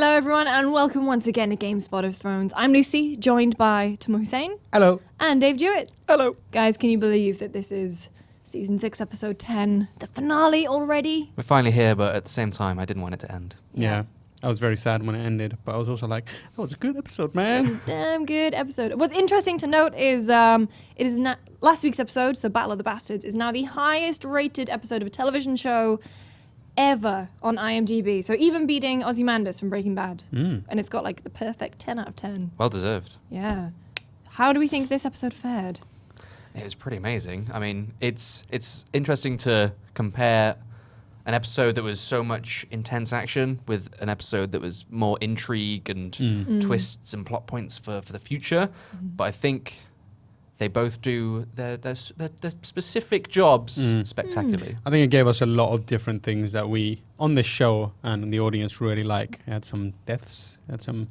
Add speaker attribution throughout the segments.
Speaker 1: Hello everyone and welcome once again to GameSpot of Thrones. I'm Lucy, joined by Timur Hussain.
Speaker 2: Hello.
Speaker 1: And Dave Jewett.
Speaker 2: Hello.
Speaker 1: Guys, can you believe that this is Season 6, Episode 10, the finale already?
Speaker 3: We're finally here, but at the same time, I didn't want it to end.
Speaker 2: Yeah. I was very sad when it ended, but I was also like, that was a good episode, man.
Speaker 1: Damn good episode. What's interesting to note is last week's episode, so Battle of the Bastards, is now the highest rated episode of a television show ever on IMDb. So even beating Ozymandias from Breaking Bad. And it's got like the perfect 10 out of 10.
Speaker 3: Well deserved.
Speaker 1: Yeah. How do we think this episode fared?
Speaker 3: It was pretty amazing. I mean, it's interesting to compare an episode that was so much intense action with an episode that was more intrigue and twists and plot points for the future. But I think they both do their specific jobs spectacularly.
Speaker 2: I think it gave us a lot of different things that we, on this show, and the audience really like. It had some deaths, it had some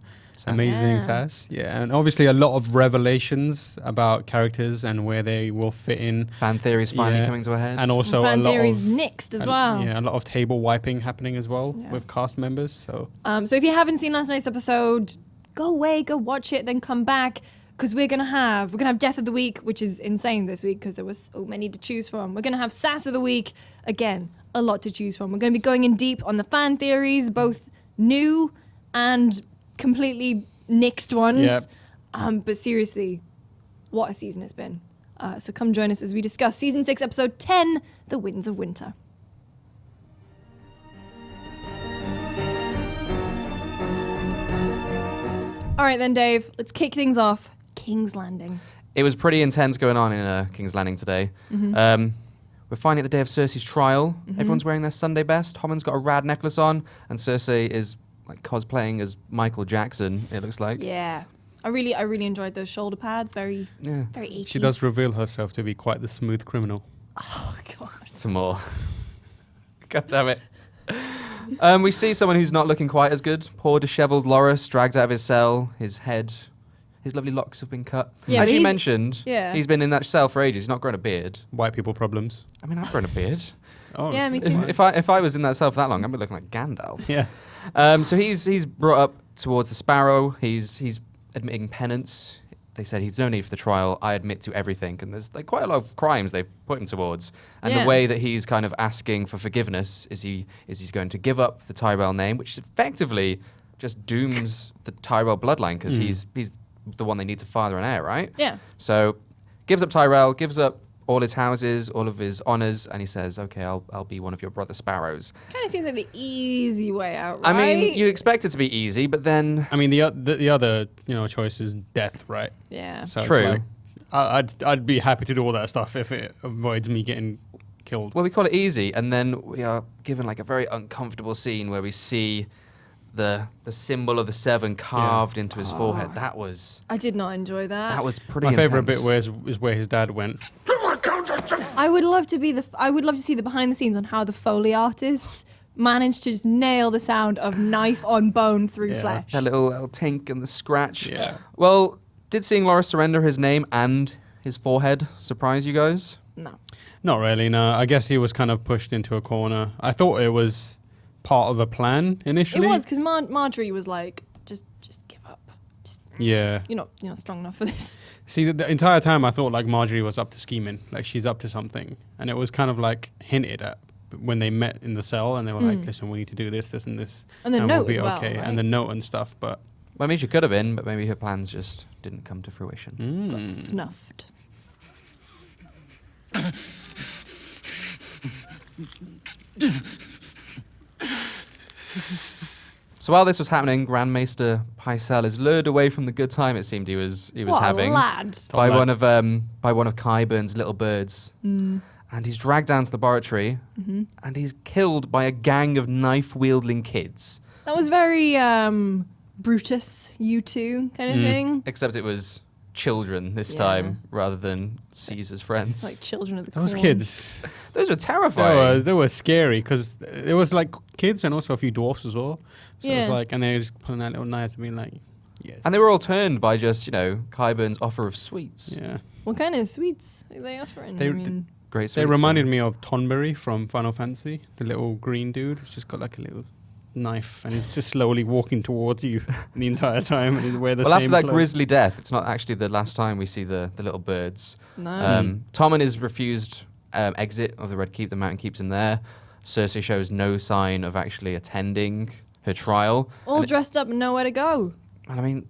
Speaker 2: amazing sass. Yeah, and obviously a lot of revelations about characters and where they will fit in.
Speaker 3: Fan theories finally coming to a head.
Speaker 2: And also
Speaker 1: fan
Speaker 2: a lot
Speaker 1: theories
Speaker 2: of...
Speaker 1: nixed as well.
Speaker 2: Yeah, a lot of table wiping happening as well with cast members. So
Speaker 1: if you haven't seen last night's episode, go away, go watch it, then come back. Because we're gonna have Death of the Week, which is insane this week because there was so many to choose from. We're gonna have Sass of the Week, again, a lot to choose from. We're gonna be going in deep on the fan theories, both new and completely nixed ones.
Speaker 2: Yep.
Speaker 1: But seriously, what a season it's been. So come join us as we discuss Season 6, Episode 10, The Winds of Winter. All right then, Dave, let's kick things off. King's Landing.
Speaker 3: It was pretty intense going on in King's Landing today. We're finally at the day of Cersei's trial. Everyone's wearing their Sunday best. Hommon's got a rad necklace on, and Cersei is like cosplaying as Michael Jackson, it looks like.
Speaker 1: Yeah. I really enjoyed those shoulder pads. Very 80s.
Speaker 2: she does reveal herself to be quite the smooth criminal.
Speaker 1: Oh, God.
Speaker 3: Some more. God damn it. We see someone who's not looking quite as good. Poor disheveled Loras dragged out of his cell. His lovely locks have been cut.
Speaker 1: Yeah,
Speaker 3: as you mentioned,
Speaker 1: yeah.
Speaker 3: He's been in that cell for ages. He's not grown a beard.
Speaker 2: White people problems.
Speaker 3: I mean, I've grown a beard.
Speaker 2: Oh.
Speaker 1: Yeah, me too.
Speaker 3: If I was in that cell for that long, I'd be looking like Gandalf.
Speaker 2: Yeah.
Speaker 3: So he's brought up towards the Sparrow. He's admitting penance. They said he's no need for the trial. I admit to everything. And there's like quite a lot of crimes they've put him towards. And the way that he's kind of asking for forgiveness is he's going to give up the Tyrell name, which effectively just dooms the Tyrell bloodline because he's the one they need to father and heir, right?
Speaker 1: Yeah.
Speaker 3: So gives up Tyrell, gives up all his houses, all of his honors, and he says, "Okay, I'll be one of your brother Sparrows."
Speaker 1: Kind of seems like the easy way out, right?
Speaker 3: I mean, you expect it to be easy, but then
Speaker 2: I mean, the other choice is death, right?
Speaker 1: Yeah.
Speaker 2: So
Speaker 3: True.
Speaker 2: It's like, I'd be happy to do all that stuff if it avoids me getting killed.
Speaker 3: well, we call it easy, and then we are given like a very uncomfortable scene where we see the symbol of the seven carved into his forehead.
Speaker 1: I did not enjoy that.
Speaker 3: That was pretty
Speaker 2: My
Speaker 3: intense.
Speaker 2: favorite bit is where his dad went.
Speaker 1: I would love to see the behind the scenes on how the Foley artists managed to just nail the sound of knife on bone through flesh.
Speaker 3: That little tink and the scratch.
Speaker 2: Yeah.
Speaker 3: Well, did seeing Loras surrender his name and his forehead surprise you guys?
Speaker 1: No.
Speaker 2: Not really, no. I guess he was kind of pushed into a corner. I thought it was part of a plan initially.
Speaker 1: It was because Marjorie was like, just give up.
Speaker 2: Yeah.
Speaker 1: You're not strong enough for this.
Speaker 2: See, the entire time I thought like Marjorie was up to scheming, like she's up to something, and it was kind of like hinted at when they met in the cell, and they were like, "Listen, we need to do this, and this,
Speaker 1: And the
Speaker 2: we'll
Speaker 1: note
Speaker 2: be
Speaker 1: as well,
Speaker 2: okay."
Speaker 1: right?
Speaker 2: And the note and stuff, but
Speaker 3: Well, I mean, she could have been, but maybe her plans just didn't come to fruition.
Speaker 1: Got snuffed.
Speaker 3: So while this was happening, Grand Maester Pycelle is lured away from the good time it seemed he was
Speaker 1: What
Speaker 3: having
Speaker 1: a lad.
Speaker 3: by
Speaker 2: Top
Speaker 3: one of Qyburn's little birds, and he's dragged down to the laboratory, and he's killed by a gang of knife-wielding kids.
Speaker 1: That was very Brutus, you two kind of thing.
Speaker 3: Except it was children this time rather than Caesar's friends.
Speaker 1: Like children of the
Speaker 2: those
Speaker 1: corn.
Speaker 2: kids,
Speaker 3: Those were terrifying.
Speaker 2: they were scary because it was like kids and also a few dwarfs as well. So it was like, and they were just pulling out little knives and being like, yes.
Speaker 3: And they were all turned by just, Qyburn's offer of sweets.
Speaker 2: Yeah.
Speaker 1: What kind of sweets are they offering?
Speaker 2: They-
Speaker 1: I mean,
Speaker 3: Great sweets.
Speaker 2: They reminded me of Tonberry from Final Fantasy, the little green dude. It's just got like a little knife, and he's just slowly walking towards you the entire time. And he's wear the
Speaker 3: Well,
Speaker 2: same
Speaker 3: after that
Speaker 2: clothes.
Speaker 3: grisly death, it's not actually the last time we see the little birds.
Speaker 1: No.
Speaker 3: Tommen is refused exit of the Red Keep. The Mountain Keep's in there. Cersei shows no sign of actually attending her trial.
Speaker 1: All dressed up and nowhere to go.
Speaker 3: And I mean,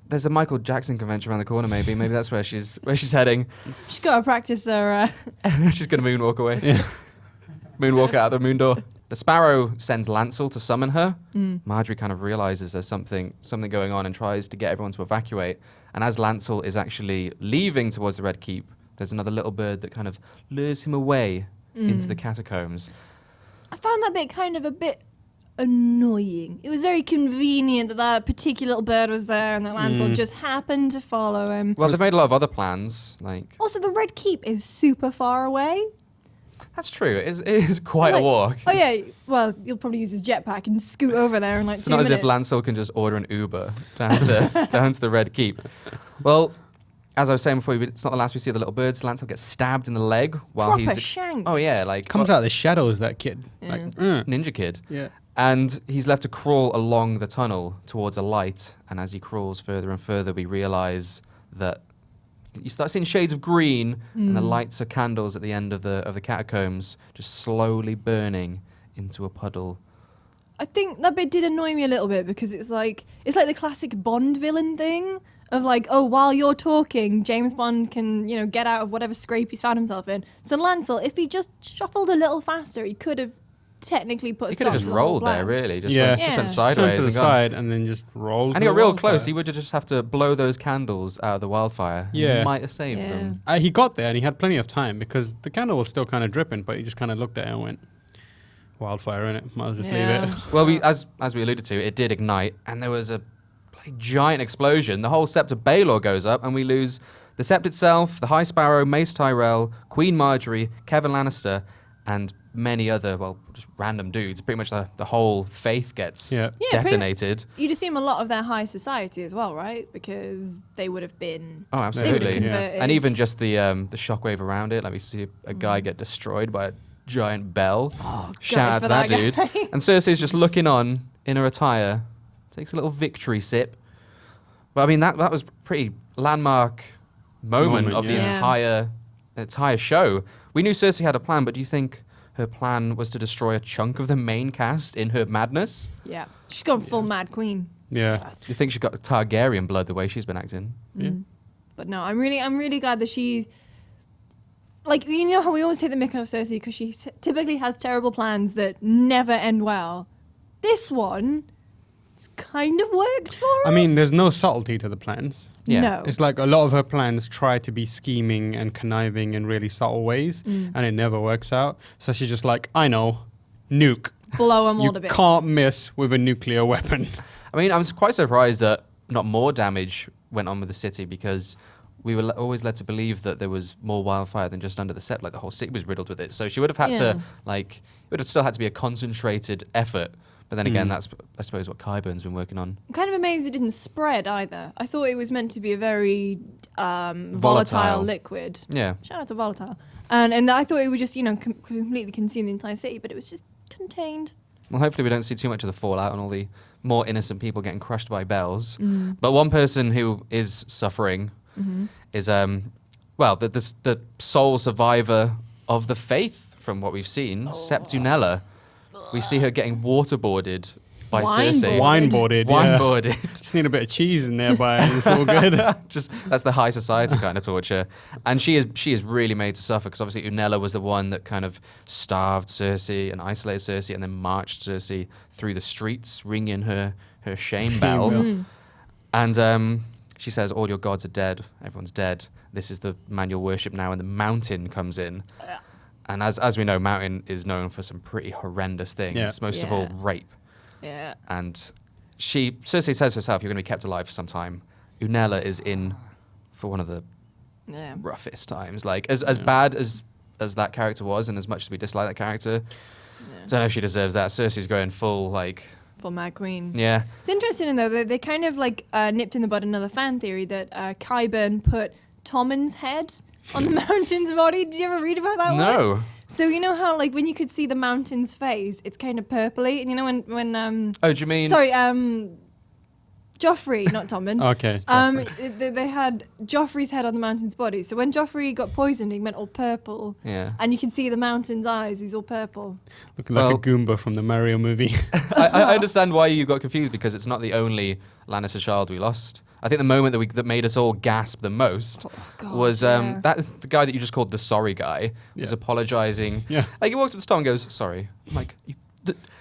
Speaker 3: there's a Michael Jackson convention around the corner. Maybe that's where she's heading.
Speaker 1: She's got to practice her.
Speaker 3: She's gonna moonwalk away.
Speaker 2: Yeah.
Speaker 3: Moonwalk out the moon door. The Sparrow sends Lancel to summon her. Marjorie kind of realizes there's something going on and tries to get everyone to evacuate. And as Lancel is actually leaving towards the Red Keep, there's another little bird that kind of lures him away into the catacombs.
Speaker 1: I found that bit kind of a bit annoying. It was very convenient that that particular little bird was there and that Lancel just happened to follow him.
Speaker 3: Well, they've made a lot of other plans. Like
Speaker 1: Also, the Red Keep is super far away.
Speaker 3: that's true. It is quite
Speaker 1: So,
Speaker 3: a walk.
Speaker 1: Oh yeah, well, you'll probably use his jetpack and scoot over there in like
Speaker 3: It's
Speaker 1: 2
Speaker 3: not
Speaker 1: minutes.
Speaker 3: as if Lancel can just order an Uber down to the Red Keep. Well, as I was saying before, it's not the last we see of the little birds. Lancel gets stabbed in the leg while
Speaker 1: Proper
Speaker 3: he's
Speaker 1: shanked.
Speaker 3: oh yeah, like
Speaker 2: Comes out of the shadows, that kid. Like,
Speaker 3: Ninja Kid.
Speaker 2: yeah.
Speaker 3: And he's left to crawl along the tunnel towards a light. And as he crawls further and further, we realize that you start seeing shades of green, and the lights are candles at the end of the catacombs, just slowly burning into a puddle.
Speaker 1: I think that bit did annoy me a little bit because it's like the classic Bond villain thing of like, oh, while you're talking, James Bond can, get out of whatever scrape he's found himself in. So Lancel, if he just shuffled a little faster, he could have technically put a
Speaker 3: He
Speaker 1: stop
Speaker 3: could have just
Speaker 1: to the whole
Speaker 3: rolled there,
Speaker 1: plan.
Speaker 3: really. Just
Speaker 2: Yeah.
Speaker 3: went, just
Speaker 1: Yeah.
Speaker 3: went
Speaker 1: Just
Speaker 2: Turn
Speaker 3: sideways
Speaker 2: to the
Speaker 3: and gone.
Speaker 2: side and then just rolled.
Speaker 3: And he got
Speaker 2: the
Speaker 3: real
Speaker 2: wildfire.
Speaker 3: close. He would just have to blow those candles out of the wildfire.
Speaker 2: Yeah.
Speaker 3: He might have saved
Speaker 1: Yeah.
Speaker 3: them.
Speaker 2: He got there and he had plenty of time because the candle was still kind of dripping, but he just kind of looked at it and went, wildfire in it. Might as well just leave
Speaker 1: Yeah.
Speaker 2: it.
Speaker 3: Well, as we alluded to, it did ignite, and there was a bloody giant explosion. The whole Sept of Baelor goes up, and we lose the Sept itself, the High Sparrow, Mace Tyrell, Queen Marjorie, Kevin Lannister, and many other, just random dudes. Pretty much the whole faith gets
Speaker 2: Yeah.
Speaker 1: Yeah,
Speaker 3: detonated.
Speaker 1: You'd assume a lot of their high society as well, right? Because they would have been.
Speaker 3: Oh,
Speaker 1: They would
Speaker 3: absolutely.
Speaker 1: have
Speaker 2: Yeah.
Speaker 1: converted.
Speaker 3: And even just the shockwave around it. Like we see a guy get destroyed by a giant bell. Shout out
Speaker 1: for
Speaker 3: to that
Speaker 1: that
Speaker 3: dude.
Speaker 1: guy.
Speaker 3: And Cersei's just looking on in her attire, takes a little victory sip. But I mean, that was pretty landmark moment of the
Speaker 1: yeah.
Speaker 3: entire show. We knew Cersei had a plan, but do you think her plan was to destroy a chunk of the main cast in her madness?
Speaker 1: Yeah, she's gone full Mad Queen.
Speaker 2: Yeah.
Speaker 3: Do you think she got Targaryen blood the way she's been acting?
Speaker 2: Yeah.
Speaker 1: But no, I'm really glad that she's like, how we always take the mick out of Cersei because she typically has terrible plans that never end well. This one, it's kind of worked for her.
Speaker 2: I mean, there's no subtlety to the plans.
Speaker 3: Yeah.
Speaker 1: No.
Speaker 2: It's like a lot of her plans try to be scheming and conniving in really subtle ways, and it never works out. So she's just like, I know, nuke.
Speaker 1: Blow them all
Speaker 2: You
Speaker 1: to bits.
Speaker 2: can't miss with a nuclear weapon.
Speaker 3: I mean, I was quite surprised that not more damage went on with the city because we were always led to believe that there was more wildfire than just under the Sept. Like the whole city was riddled with it. So she would have had
Speaker 1: Yeah.
Speaker 3: to, it would have still had to be a concentrated effort. But then again, that's, I suppose, what Qyburn's been working on.
Speaker 1: I'm kind of amazed it didn't spread either. I thought it was meant to be a very volatile
Speaker 3: Volatile.
Speaker 1: liquid.
Speaker 3: Yeah.
Speaker 1: Shout out to volatile. And I thought it would just, completely consume the entire city, but it was just contained.
Speaker 3: Well, hopefully we don't see too much of the fallout and all the more innocent people getting crushed by bells. But one person who is suffering is, the sole survivor of the faith from what we've seen, Septunella. We see her getting waterboarded by Cersei.
Speaker 2: Wineboarded.
Speaker 3: Wineboarded.
Speaker 2: Just need a bit of cheese in there, but it's all good.
Speaker 3: Just that's the high society kind of torture, and she is really made to suffer because obviously Unella was the one that kind of starved Cersei and isolated Cersei, and then marched Cersei through the streets, ringing her shame bell. And she says, "All your gods are dead. Everyone's dead. This is the man you'll worship now." And the Mountain comes in. And as we know, Mountain is known for some pretty horrendous things,
Speaker 2: Yeah.
Speaker 3: most of all
Speaker 1: Yeah.
Speaker 3: rape.
Speaker 1: Yeah.
Speaker 3: And Cersei says herself, you're going to be kept alive for some time. Unella is in for one of the
Speaker 1: Yeah.
Speaker 3: roughest times. Like, as bad as that character was, and as much as we dislike that character, don't know if she deserves that. Cersei's going full,
Speaker 1: For Mad Queen.
Speaker 3: yeah.
Speaker 1: It's interesting, though, they kind of nipped in the bud another fan theory that Qyburn put Tommen's head on the Mountain's body. Did you ever read about that one?
Speaker 3: No.
Speaker 1: So you know how like when you could see the mountain's face, it's kind of purpley, and you know when
Speaker 3: Oh, do you mean?
Speaker 1: sorry Joffrey, not Tommen.
Speaker 2: Okay.
Speaker 1: They had Joffrey's head on the mountain's body. So when Joffrey got poisoned, he went all purple.
Speaker 3: Yeah.
Speaker 1: And you can see the mountain's eyes. He's all purple.
Speaker 2: Looking like a Goomba from the Mario movie.
Speaker 3: I understand why you got confused because it's not the only Lannister child we lost. I think the moment that made us all gasp the most was that the guy that you just called the sorry guy was apologizing.
Speaker 2: Yeah.
Speaker 3: Like he walks up to Tom and goes, "Sorry." I'm like,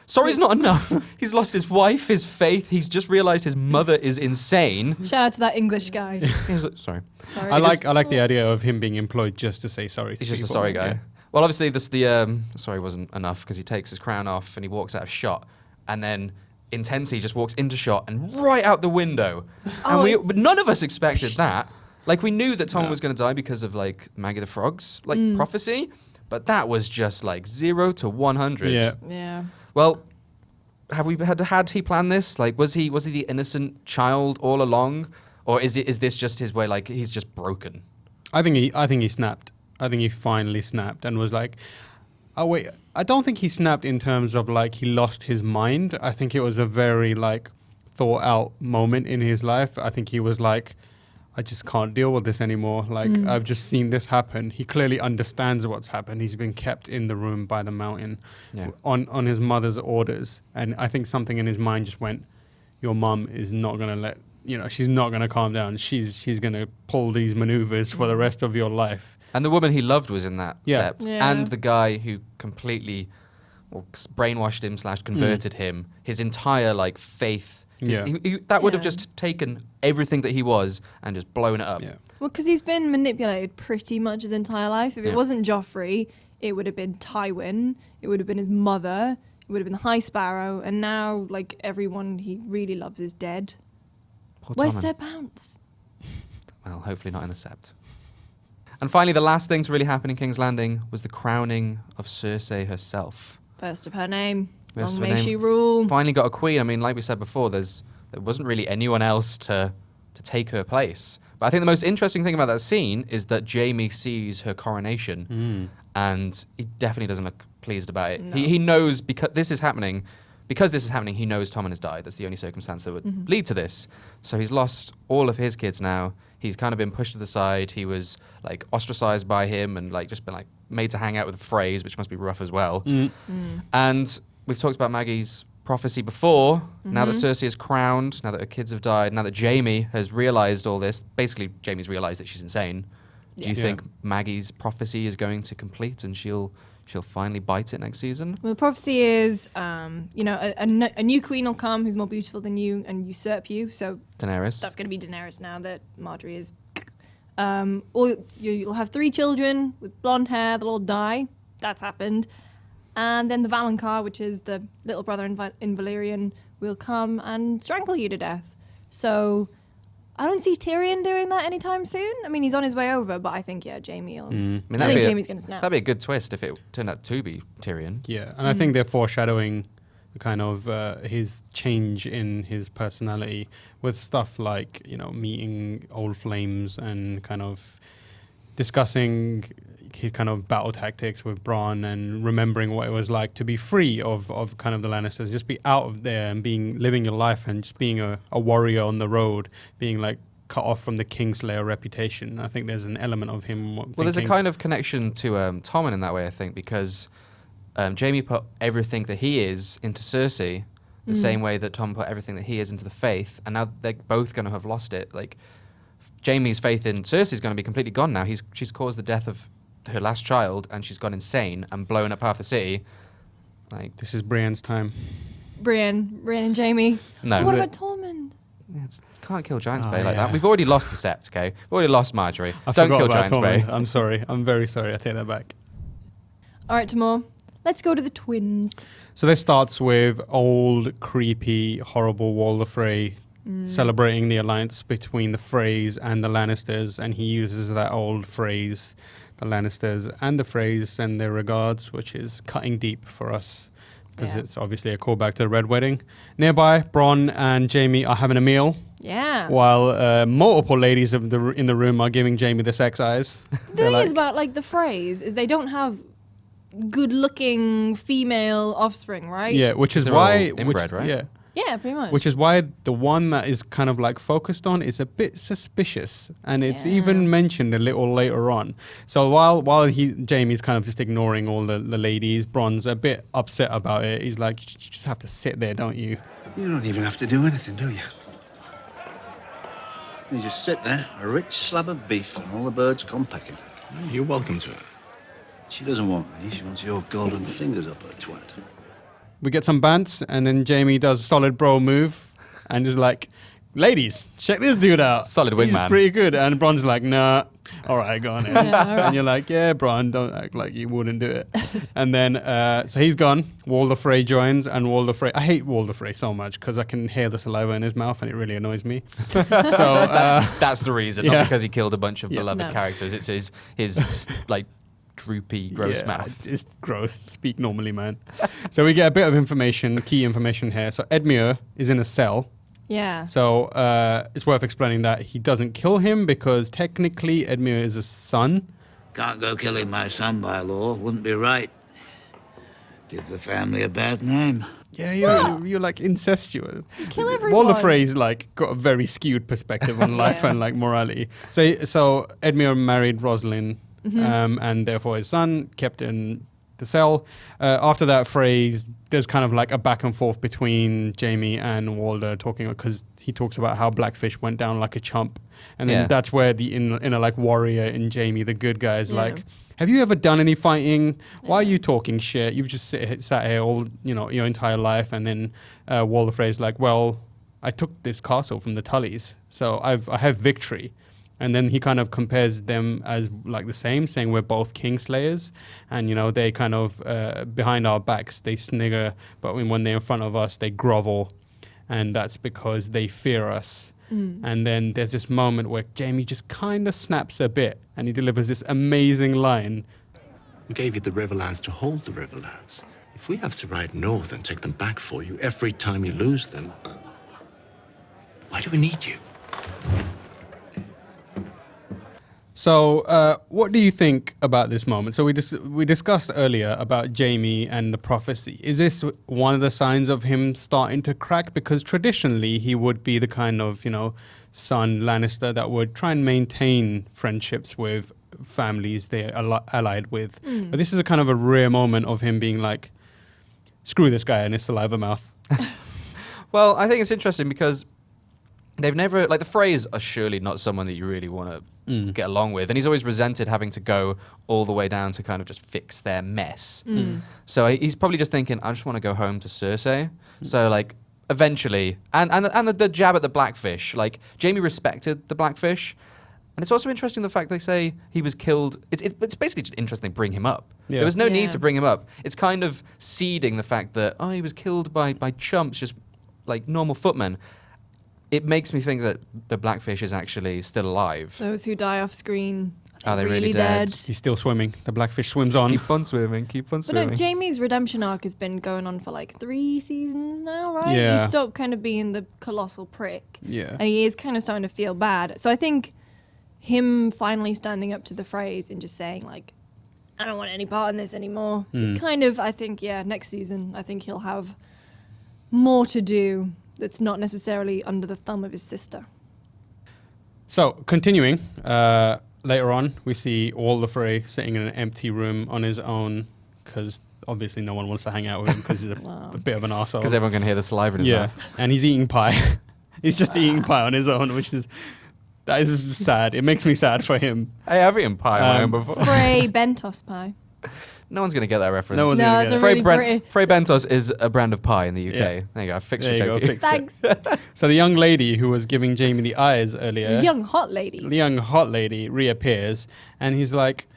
Speaker 3: sorry's not enough. He's lost his wife, his faith. He's just realized his mother is insane.
Speaker 1: Shout out to that English guy.
Speaker 3: He was like, sorry.
Speaker 2: I like the idea of him being employed just to say sorry.
Speaker 3: He's just a
Speaker 2: people.
Speaker 3: sorry guy.
Speaker 2: Yeah.
Speaker 3: Well, obviously, the sorry wasn't enough because he takes his crown off and he walks out of shot, and then intensely just walks into shot and right out the window. But none of us expected that. Like we knew that Tom was going to die because of like Maggie the Frog's like prophecy, but that was just like 0 to 100.
Speaker 2: Yeah.
Speaker 1: Yeah.
Speaker 3: Well, have we had he planned this? Like, was he the innocent child all along, or is this just his way? Like, he's just broken.
Speaker 2: I think he snapped. I think he finally snapped and was like, "Oh wait." I don't think he snapped in terms of like he lost his mind. I think it was a very like thought out moment in his life. I think he was like, I just can't deal with this anymore. Like, I've just seen this happen. He clearly understands what's happened. He's been kept in the room by the mountain on his mother's orders. And I think something in his mind just went, your mum is not going to she's not going to calm down. She's going to pull these maneuvers for the rest of your life.
Speaker 3: And the woman he loved was in that sept.
Speaker 1: Yeah.
Speaker 3: And the guy who completely brainwashed him / converted him, his entire like faith. That would have just taken everything that he was and just blown it up.
Speaker 2: Yeah.
Speaker 1: Well, because he's been manipulated pretty much his entire life. If it wasn't Joffrey, it would have been Tywin. It would have been his mother. It would have been the High Sparrow. And now, like, everyone he really loves is dead.
Speaker 3: Poor
Speaker 1: Where's
Speaker 3: Tommen.
Speaker 1: Sir Bounce?
Speaker 3: Well, hopefully not in the sept. And finally, the last thing to really happen in King's Landing was the crowning of Cersei herself.
Speaker 1: First of her name.
Speaker 3: First
Speaker 1: Long
Speaker 3: of her
Speaker 1: may
Speaker 3: name.
Speaker 1: she rule.
Speaker 3: Finally got a queen. I mean, like we said before, there wasn't really anyone else to take her place. But I think the most interesting thing about that scene is that Jaime sees her coronation, and he definitely doesn't look pleased about it.
Speaker 1: No.
Speaker 3: He knows because this is happening. Because this is happening, he knows Tommen has died. That's the only circumstance that would lead to this. So he's lost all of his kids now. He's kind of been pushed to the side. He was like ostracized by him and like just been like made to hang out with Freys, which must be rough as well. And we've talked about Maggie's prophecy before. Now that Cersei is crowned, now that her kids have died, now that Jaime has realized all this, basically Jaime's realized that she's insane. Do you think Maggie's prophecy is going to complete and she'll finally bite it next season?
Speaker 1: Well, the prophecy is, a new queen will come who's more beautiful than you and usurp you. So
Speaker 3: Daenerys.
Speaker 1: that's going to be Daenerys now that Marjorie is. Or you'll have 3 children with blonde hair. They'll all die. That's happened. And then the Valonqar, which is the little brother in Valyrian, will come and strangle you to death. So I don't see Tyrion doing that anytime soon. I mean, he's on his way over, but I think, Jaime will. I think Jaime's going to snap.
Speaker 3: That'd be a good twist if it turned out to be Tyrion.
Speaker 2: Yeah, and I think they're foreshadowing kind of his change in his personality with stuff like, meeting old flames and kind of discussing his kind of battle tactics with Bronn and remembering what it was like to be free of kind of the Lannisters, just be out of there and living your life and just being a warrior on the road, being like cut off from the Kingslayer reputation. I think there's an element of him.
Speaker 3: Well, there's a kind of connection to Tommen in that way, I think, because Jaime put everything that he is into Cersei the same way that Tom put everything that he is into the Faith, and now they're both going to have lost it. Like, Jaime's faith in Cersei is going to be completely gone now. She's caused the death of her last child, and she's gone insane and blown up half the city. Like,
Speaker 2: this is Brienne's time.
Speaker 1: Brienne and Jaime.
Speaker 3: No.
Speaker 1: What about Tormund?
Speaker 3: Can't kill Giant's Bay like that. We've already lost the sept, okay? We've already lost Marjorie.
Speaker 2: I
Speaker 3: Don't
Speaker 2: forgot
Speaker 3: kill
Speaker 2: about
Speaker 3: Giant's Bay.
Speaker 2: I'm sorry. I'm very sorry. I take that back.
Speaker 1: All right, Timur. Let's go to the twins.
Speaker 2: So this starts with old, creepy, horrible Walder Frey celebrating the alliance between the Freys and the Lannisters, and he uses that old phrase, the Lannisters and the Freys send their regards, which is cutting deep for us because it's obviously a callback to the Red Wedding. Nearby, Bronn and Jaime are having a meal.
Speaker 1: Yeah.
Speaker 2: While multiple ladies in the room are giving Jaime the sex eyes.
Speaker 1: The thing is about like the Freys is they don't have good-looking female offspring, right?
Speaker 2: Yeah, which is
Speaker 3: They're
Speaker 2: why
Speaker 3: all inbred, right?
Speaker 2: Yeah.
Speaker 1: Yeah, pretty much.
Speaker 2: Which is why the one that is kind of like focused on is a bit suspicious, and it's
Speaker 1: Yeah.
Speaker 2: even mentioned a little later on. So while Jamie's kind of just ignoring all the ladies, Bron's a bit upset about it. He's like, you just have to sit there, don't you?
Speaker 4: You don't even have to do anything, do you? You just sit there, a rich slab of beef, and all the birds come pecking.
Speaker 5: You're welcome to her.
Speaker 4: She doesn't want me, she wants your golden fingers up her twat.
Speaker 2: We get some bants, and then Jamie does a solid bro move, and is like, ladies, check this dude out.
Speaker 3: Solid
Speaker 2: He's
Speaker 3: wingman.
Speaker 2: pretty good. And Bron's like, nah. All right, go on in.
Speaker 1: Yeah, all right.
Speaker 2: And you're like, yeah, Bron, don't act like you wouldn't do it. And then, so he's gone. Walder Frey joins, and Walder Frey, I hate Walder Frey so much because I can hear the saliva in his mouth, and it really annoys me. So
Speaker 3: That's the reason,
Speaker 2: yeah.
Speaker 3: not because he killed a bunch of beloved
Speaker 1: No.
Speaker 3: characters. It's his like droopy, gross
Speaker 2: yeah,
Speaker 3: mouth.
Speaker 2: It's gross. Speak normally, man. So we get a bit of information, key information here. So Edmure is in a cell.
Speaker 1: Yeah.
Speaker 2: So it's worth explaining that he doesn't kill him because technically Edmure is a son.
Speaker 4: Can't go killing my son by law, wouldn't be right. Give the family a bad name.
Speaker 2: Yeah, you're like incestuous.
Speaker 1: Kill everyone.
Speaker 2: Walder Frey's like got a very skewed perspective on life and like morality. So Edmure married Rosalind, and therefore his son kept in the cell. After that, there's kind of like a back and forth between Jamie and Walder talking, because he talks about how Blackfish went down like a chump, and then
Speaker 3: Yeah.
Speaker 2: that's where the inner like warrior in Jamie, the good guy, is
Speaker 1: Yeah.
Speaker 2: like, have you ever done any fighting? Why are you talking shit? You've just sat here all your entire life. And then Walder Frey's like, well, I took this castle from the Tullys, so I have victory. And then he kind of compares them as like the same, saying we're both Kingslayers, and they kind of behind our backs they snigger, but when they're in front of us they grovel, and that's because they fear us. And then there's this moment where Jamie just kind of snaps a bit, and he delivers this amazing line.
Speaker 5: We gave you the Riverlands to hold the Riverlands. If we have to ride north and take them back for you every time you lose them, why do we need you?
Speaker 2: So, what do you think about this moment? So we discussed earlier about Jamie and the prophecy. Is this one of the signs of him starting to crack? Because traditionally he would be the kind of, son Lannister that would try and maintain friendships with families they're allied with. But this is a kind of a rare moment of him being like, screw this guy and his saliva mouth.
Speaker 3: Well, I think it's interesting because they've never, like, the Freys are surely not someone that you really want to get along with. And he's always resented having to go all the way down to kind of just fix their mess. So he's probably just thinking, I just want to go home to Cersei. So, like, eventually, and the jab at the Blackfish, like, Jamie respected the Blackfish. And it's also interesting the fact they say he was killed. It's basically just interesting they bring him up.
Speaker 2: Yeah.
Speaker 3: There was no
Speaker 1: Yeah.
Speaker 3: need to bring him up. It's kind of seeding the fact that, he was killed by chumps, just like normal footmen. It makes me think that the Blackfish is actually still alive.
Speaker 1: Those who die off screen
Speaker 3: Are they really dead?
Speaker 2: He's still swimming. The Blackfish swims on.
Speaker 3: Keep on swimming, keep on
Speaker 1: But no,
Speaker 3: swimming.
Speaker 1: Jamie's redemption arc has been going on for like 3 seasons now, right?
Speaker 2: Yeah.
Speaker 1: He stopped kind of being the colossal prick.
Speaker 2: Yeah.
Speaker 1: And he is kind of starting to feel bad. So I think him finally standing up to the phrase and just saying like, I don't want any part in this anymore. It's kind of, I think, next season, I think he'll have more to do that's not necessarily under the thumb of his sister.
Speaker 2: So, continuing, later on, we see Walder Frey sitting in an empty room on his own, because obviously no one wants to hang out with him because he's a bit of an arsehole.
Speaker 3: Because everyone can hear the saliva in his
Speaker 2: Yeah,
Speaker 3: mouth.
Speaker 2: and he's eating pie. He's just eating pie on his own, that is sad. It makes me sad for him.
Speaker 3: Hey, I've eaten pie on my own before.
Speaker 1: Frey Bentos pie.
Speaker 3: No one's going to get that reference.
Speaker 2: No one's
Speaker 1: No,
Speaker 2: gonna
Speaker 1: it's
Speaker 2: get
Speaker 1: a
Speaker 2: it.
Speaker 3: Frey,
Speaker 1: really British.
Speaker 3: Frey Bentos is a brand of pie in the UK.
Speaker 2: Yeah.
Speaker 3: There you go. I fixed
Speaker 2: There
Speaker 3: your
Speaker 2: you
Speaker 3: joke
Speaker 2: go,
Speaker 3: for you.
Speaker 2: fixed it.
Speaker 1: Thanks.
Speaker 2: So the young lady who was giving Jamie the eyes earlier,
Speaker 1: The young hot lady.
Speaker 2: the young hot lady reappears, and he's like,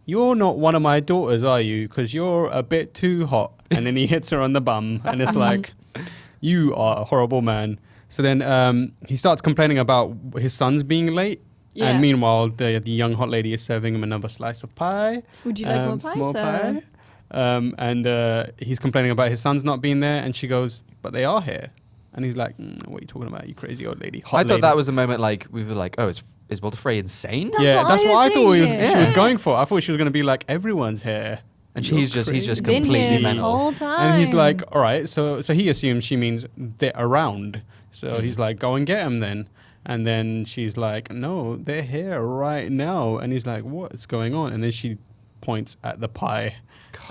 Speaker 2: "You're not one of my daughters, are you? Because you're a bit too hot." And then he hits her on the bum, and it's like, "You are a horrible man." So then he starts complaining about his sons being late.
Speaker 1: Yeah.
Speaker 2: And meanwhile, the young hot lady is serving him another slice of pie.
Speaker 1: Would you like more pie, sir?
Speaker 2: And he's complaining about his sons not being there, and she goes, "But they are here." And he's like, "What are you talking about, you crazy old lady?" Hot
Speaker 3: I thought
Speaker 2: lady.
Speaker 3: that was the moment, like, we were like, is Walder Frey insane?
Speaker 1: That's
Speaker 2: yeah,
Speaker 1: what
Speaker 2: that's
Speaker 1: I
Speaker 2: what I
Speaker 1: was
Speaker 2: thought
Speaker 1: thinking.
Speaker 2: she was going for. I thought she was going to be like, "Everyone's here."
Speaker 3: And he's just
Speaker 1: Been
Speaker 3: completely
Speaker 1: here the
Speaker 3: mental.
Speaker 1: whole time.
Speaker 2: And he's like, all right, so he assumes she means they're around. So he's like, go and get them then. And then she's like, no, they're here right now. And he's like, what's going on? And then she points at the pie.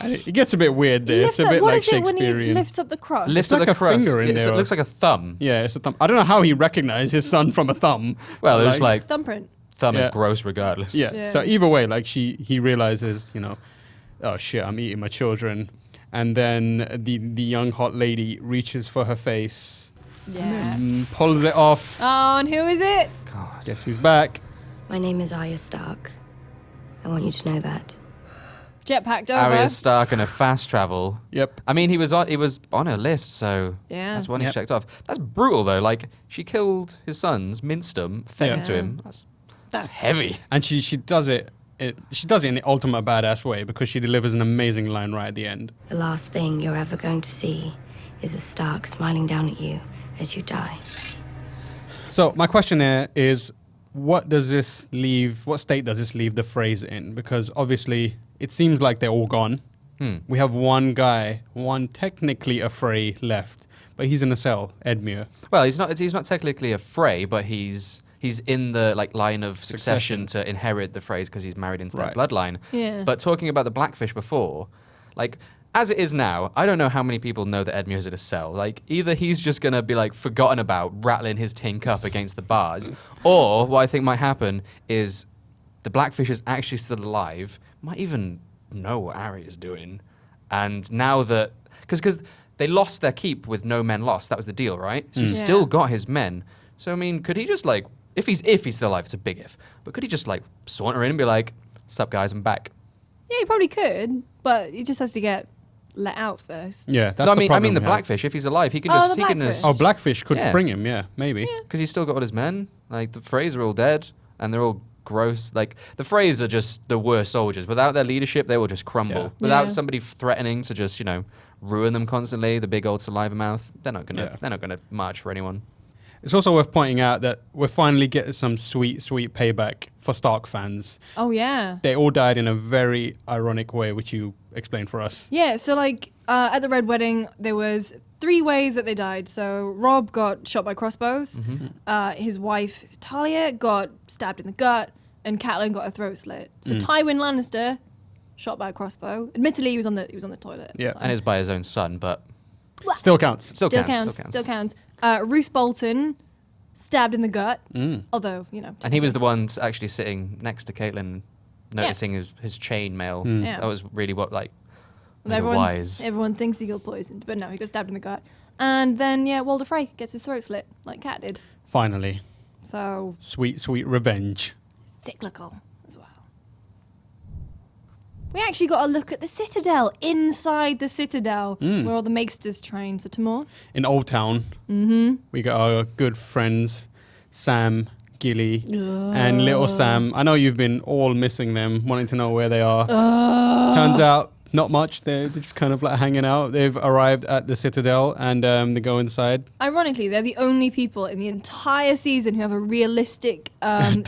Speaker 2: And it gets a bit weird there. It's a bit
Speaker 1: what
Speaker 2: like
Speaker 1: is it when he
Speaker 2: Shakespearean.
Speaker 1: lifts up the crust?
Speaker 3: Lifts
Speaker 2: like
Speaker 3: up the
Speaker 2: a
Speaker 3: crust.
Speaker 2: finger in there.
Speaker 3: It looks like a thumb.
Speaker 2: Yeah, it's a thumb. I don't know how he recognized his son from a thumb.
Speaker 3: Well, there's like
Speaker 1: Thumbprint.
Speaker 3: thumb
Speaker 2: Yeah.
Speaker 3: is gross regardless.
Speaker 2: Yeah.
Speaker 1: Yeah.
Speaker 2: So either way, like he realizes, oh shit, I'm eating my children. And then the young hot lady reaches for her face,
Speaker 1: Yeah.
Speaker 2: pulls it off.
Speaker 1: Oh, and who is it?
Speaker 3: God.
Speaker 2: Guess who's back?
Speaker 6: My name is Arya Stark. I want you to know that.
Speaker 1: Jetpacked over.
Speaker 3: Arya Stark and a fast travel.
Speaker 2: Yep.
Speaker 3: I mean, he was on her list, so
Speaker 1: Yeah.
Speaker 3: that's one he
Speaker 2: Yep.
Speaker 3: checked off. That's brutal, though. Like, she killed his sons, minced them, fed them to
Speaker 1: Yeah.
Speaker 3: him. That's
Speaker 1: That's
Speaker 3: heavy.
Speaker 2: And she does it. She does it in the ultimate badass way because she delivers an amazing line right at the end.
Speaker 6: The last thing you're ever going to see is a Stark smiling down at you as you die.
Speaker 2: So my question there is, what state does this leave the Freys in? Because obviously it seems like they're all gone. We have one technically a Frey left, but he's in a cell, Edmure.
Speaker 3: Well, he's not technically a Frey, but he's in the line of succession to inherit the Freys because he's married into
Speaker 2: Right.
Speaker 3: that bloodline.
Speaker 1: Yeah.
Speaker 3: But talking about the Blackfish before, as it is now, I don't know how many people know that Edmure's in a cell. Either he's just gonna be forgotten about, rattling his tin cup against the bars, or what I think might happen is the Blackfish is actually still alive, might even know what Arya's doing, and now that because they lost their keep with no men lost, that was the deal, right? So he's
Speaker 1: Yeah.
Speaker 3: still got his men. So I mean, could he just if he's still alive, it's a big if, but could he just saunter in and be like, "Sup guys, I'm back."
Speaker 1: Yeah, he probably could, but he just has to get let out first.
Speaker 2: Yeah, that's
Speaker 3: No,
Speaker 2: the
Speaker 3: I mean
Speaker 2: problem
Speaker 3: the
Speaker 2: we have.
Speaker 3: Blackfish. If he's alive, he can
Speaker 1: Oh,
Speaker 3: just
Speaker 1: the
Speaker 3: he can
Speaker 1: Blackfish.
Speaker 3: just
Speaker 2: Oh, Blackfish could
Speaker 3: Yeah.
Speaker 2: spring him. Yeah, maybe.
Speaker 3: because he's still got all his men. The Freys are all dead, and they're all gross. The Freys are just the worst soldiers. Without their leadership, they will just crumble.
Speaker 2: Yeah.
Speaker 3: Without
Speaker 1: Yeah.
Speaker 3: somebody threatening to just ruin them constantly, the big old saliva mouth, they're not gonna march for anyone.
Speaker 2: It's also worth pointing out that we're finally getting some sweet payback for Stark fans.
Speaker 1: Oh, yeah.
Speaker 2: They all died in a very ironic way, which you explained for us.
Speaker 1: Yeah, so at the Red Wedding, there was 3 ways that they died. So Rob got shot by crossbows. His wife, Talia, got stabbed in the gut. And Catelyn got her throat slit. So Tywin Lannister, shot by a crossbow. Admittedly, he was on the toilet. at the
Speaker 2: Yeah.
Speaker 1: time.
Speaker 3: And it's by his own son, but
Speaker 2: Still counts.
Speaker 3: still
Speaker 1: Still
Speaker 3: counts.
Speaker 1: counts. Still counts. Roose Bolton, stabbed in the gut. Although,
Speaker 3: And he was the one actually sitting next to Caitlyn, noticing his chain mail.
Speaker 1: Yeah.
Speaker 3: That was really what
Speaker 1: everyone,
Speaker 3: wise.
Speaker 1: everyone thinks he got poisoned, but no, he got stabbed in the gut. And then, Walder Frey gets his throat slit, like Cat did.
Speaker 2: Finally.
Speaker 1: So,
Speaker 2: Sweet revenge.
Speaker 1: cyclical as well. We actually got a look at the Citadel, inside the Citadel, where all the Maesters train. So, Timur?
Speaker 2: In Old Town, we got our good friends, Sam, Gilly, and Little Sam. I know you've been all missing them, wanting to know where they are. Turns out, not much. They're just kind of hanging out. They've arrived at the Citadel and they go inside.
Speaker 1: Ironically, they're the only people in the entire season who have a realistic travel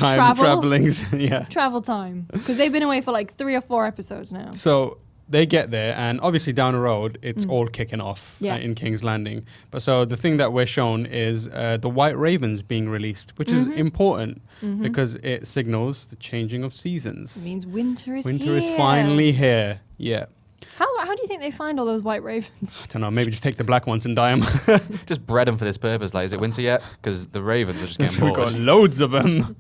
Speaker 1: time. Because they've been away for 3 or 4 episodes now.
Speaker 2: So they get there, and obviously down the road, it's all kicking off
Speaker 1: Yeah.
Speaker 2: in King's Landing. But so the thing that we're shown is the White Ravens being released, which is important because it signals the changing of seasons.
Speaker 1: It means winter is
Speaker 2: Winter
Speaker 1: here.
Speaker 2: is finally here. Yeah.
Speaker 1: How do you think they find all those white ravens?
Speaker 2: I don't know. Maybe just take the black ones and dye them.
Speaker 3: Just bred them for this purpose. Is it winter yet? Because the ravens are just getting
Speaker 2: We've
Speaker 3: bored.
Speaker 2: got loads of them.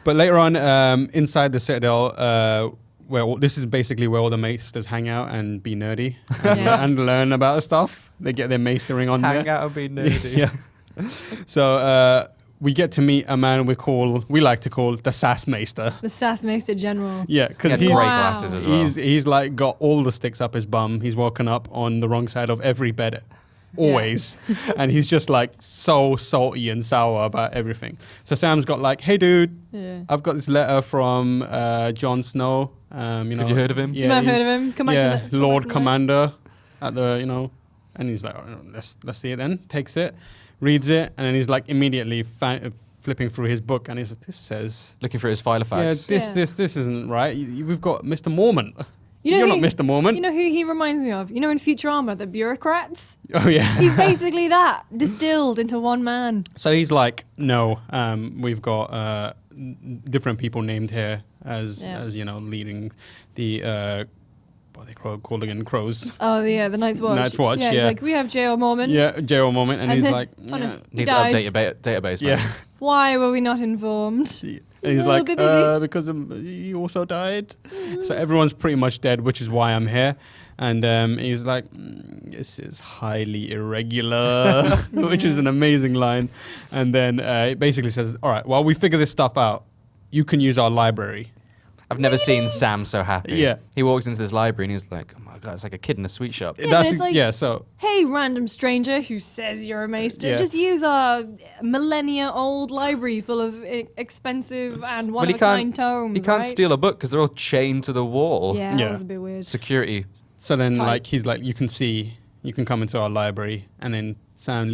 Speaker 2: But later on, inside the Citadel, this is basically where all the maesters hang out and be nerdy and learn about stuff. They get their maestering on
Speaker 3: Hang
Speaker 2: there.
Speaker 3: out and be nerdy.
Speaker 2: Yeah. So we get to meet a man we like to call the Sass Maester.
Speaker 1: The Sass Maester General.
Speaker 2: Yeah,
Speaker 3: He
Speaker 2: because
Speaker 3: had
Speaker 2: he's
Speaker 3: great
Speaker 1: Wow.
Speaker 3: glasses as well.
Speaker 2: he's got all the sticks up his bum. He's woken up on the wrong side of every bed. Always. And he's just so salty and sour about everything. So Sam's got hey dude, I've got this letter from Jon Snow. Have
Speaker 3: you heard of him?
Speaker 1: You might have heard of him. Come back to the
Speaker 2: Lord
Speaker 1: come back to the-
Speaker 2: Commander at the, and he's like, oh, let's see it then. Takes it, reads it, and then he's immediately flipping through his book, and this says,
Speaker 3: Looking for his file of
Speaker 2: yeah,
Speaker 3: facts.
Speaker 2: this isn't right. We've got Mr. Mormont. You're not Mr. Mormon.
Speaker 1: You know who he reminds me of? You know in Futurama, the bureaucrats?
Speaker 2: Oh, yeah.
Speaker 1: He's basically that, distilled into one man.
Speaker 2: So he's like, no, we've got different people named here as leading the what are they called again? Crows.
Speaker 1: Oh, yeah, the Night's Watch.
Speaker 2: Night's Watch,
Speaker 1: yeah. He's like, we have J.O. Moment.
Speaker 2: Yeah, J.O. Moment. And he's
Speaker 1: then-
Speaker 2: like,
Speaker 1: oh, no,
Speaker 2: yeah.
Speaker 1: he
Speaker 3: Needs to
Speaker 1: died.
Speaker 3: update your database, man.
Speaker 2: Yeah.
Speaker 1: Why were we not informed?
Speaker 2: And he's
Speaker 1: A
Speaker 2: like,
Speaker 1: little bit busy.
Speaker 2: because you also died. So everyone's pretty much dead, which is why I'm here. And he's like, this is highly irregular, which is an amazing line. And then it basically says, all right, while we figure this stuff out, you can use our library.
Speaker 3: I've never seen Sam so happy.
Speaker 2: Yeah.
Speaker 3: He walks into this library and he's like, oh my God, it's like a kid in a sweet shop.
Speaker 1: Yeah, but it's like-
Speaker 2: so
Speaker 1: Hey, random stranger who says you're a maester,
Speaker 2: Yeah.
Speaker 1: just use our millennia-old library full of expensive and
Speaker 3: Well,
Speaker 1: one-of-a-kind tomes,
Speaker 3: He can't
Speaker 1: right?
Speaker 3: steal a book because they're all chained to the wall.
Speaker 1: Yeah,
Speaker 2: Yeah.
Speaker 1: that was a bit weird.
Speaker 3: Security.
Speaker 2: So then,
Speaker 1: Tight.
Speaker 2: like, he's like, you can come into our library. And then Sam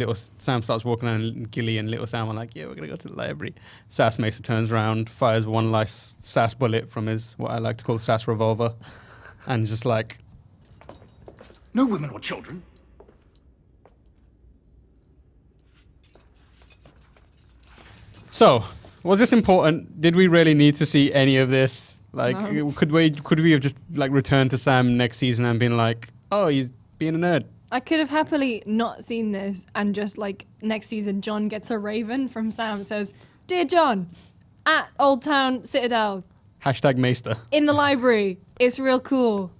Speaker 2: starts walking around, and Gilly and little Sam are like, yeah, we're going to go to the library. Sass Maester turns around, fires one last Sass bullet from his, what I like to call Sass revolver. And just like,
Speaker 7: No women or children.
Speaker 2: so, was this important? Did we really need to see any of this? Like,
Speaker 1: No.
Speaker 2: could we have just, like, returned to Sam next season and been like, oh, he's being a nerd?
Speaker 1: I could have happily not seen this and just like next season, John gets a raven from Sam that says, Dear John, at Old Town Citadel,
Speaker 2: Hashtag Maester.
Speaker 1: in the library, it's real cool.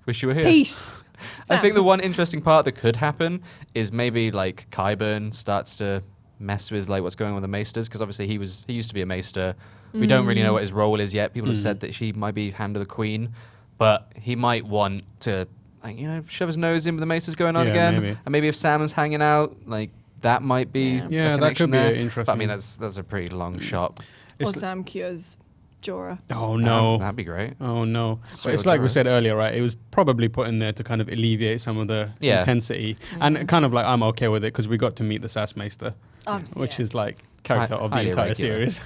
Speaker 3: Wish you were here.
Speaker 1: Peace.
Speaker 3: I think the one interesting part that could happen is maybe like Qyburn starts to mess with like what's going on with the maesters, because obviously he used to be a maester. We don't really know what his role is yet. People have said that she might be Hand of the Queen, but he might want to like, shove his nose in with the maesters going on
Speaker 2: Yeah,
Speaker 3: again.
Speaker 2: maybe.
Speaker 3: And maybe if Sam's hanging out, like that might be a
Speaker 2: Yeah, that
Speaker 3: connection
Speaker 2: could be
Speaker 3: there.
Speaker 2: interesting.
Speaker 3: But I mean that's a pretty long shot.
Speaker 1: Or
Speaker 2: It's-
Speaker 1: Sam cures Jorah.
Speaker 2: Oh, no.
Speaker 3: That'd be great.
Speaker 2: Oh no!
Speaker 3: Sweet
Speaker 2: But it's like we
Speaker 3: Jorah.
Speaker 2: said earlier, right? It was probably put in there to kind of alleviate some of the
Speaker 3: Yeah.
Speaker 2: intensity, and kind of like I'm okay with it because we got to meet the Sass Maester, which is like character of the
Speaker 3: highly
Speaker 2: entire
Speaker 3: regular.
Speaker 2: series.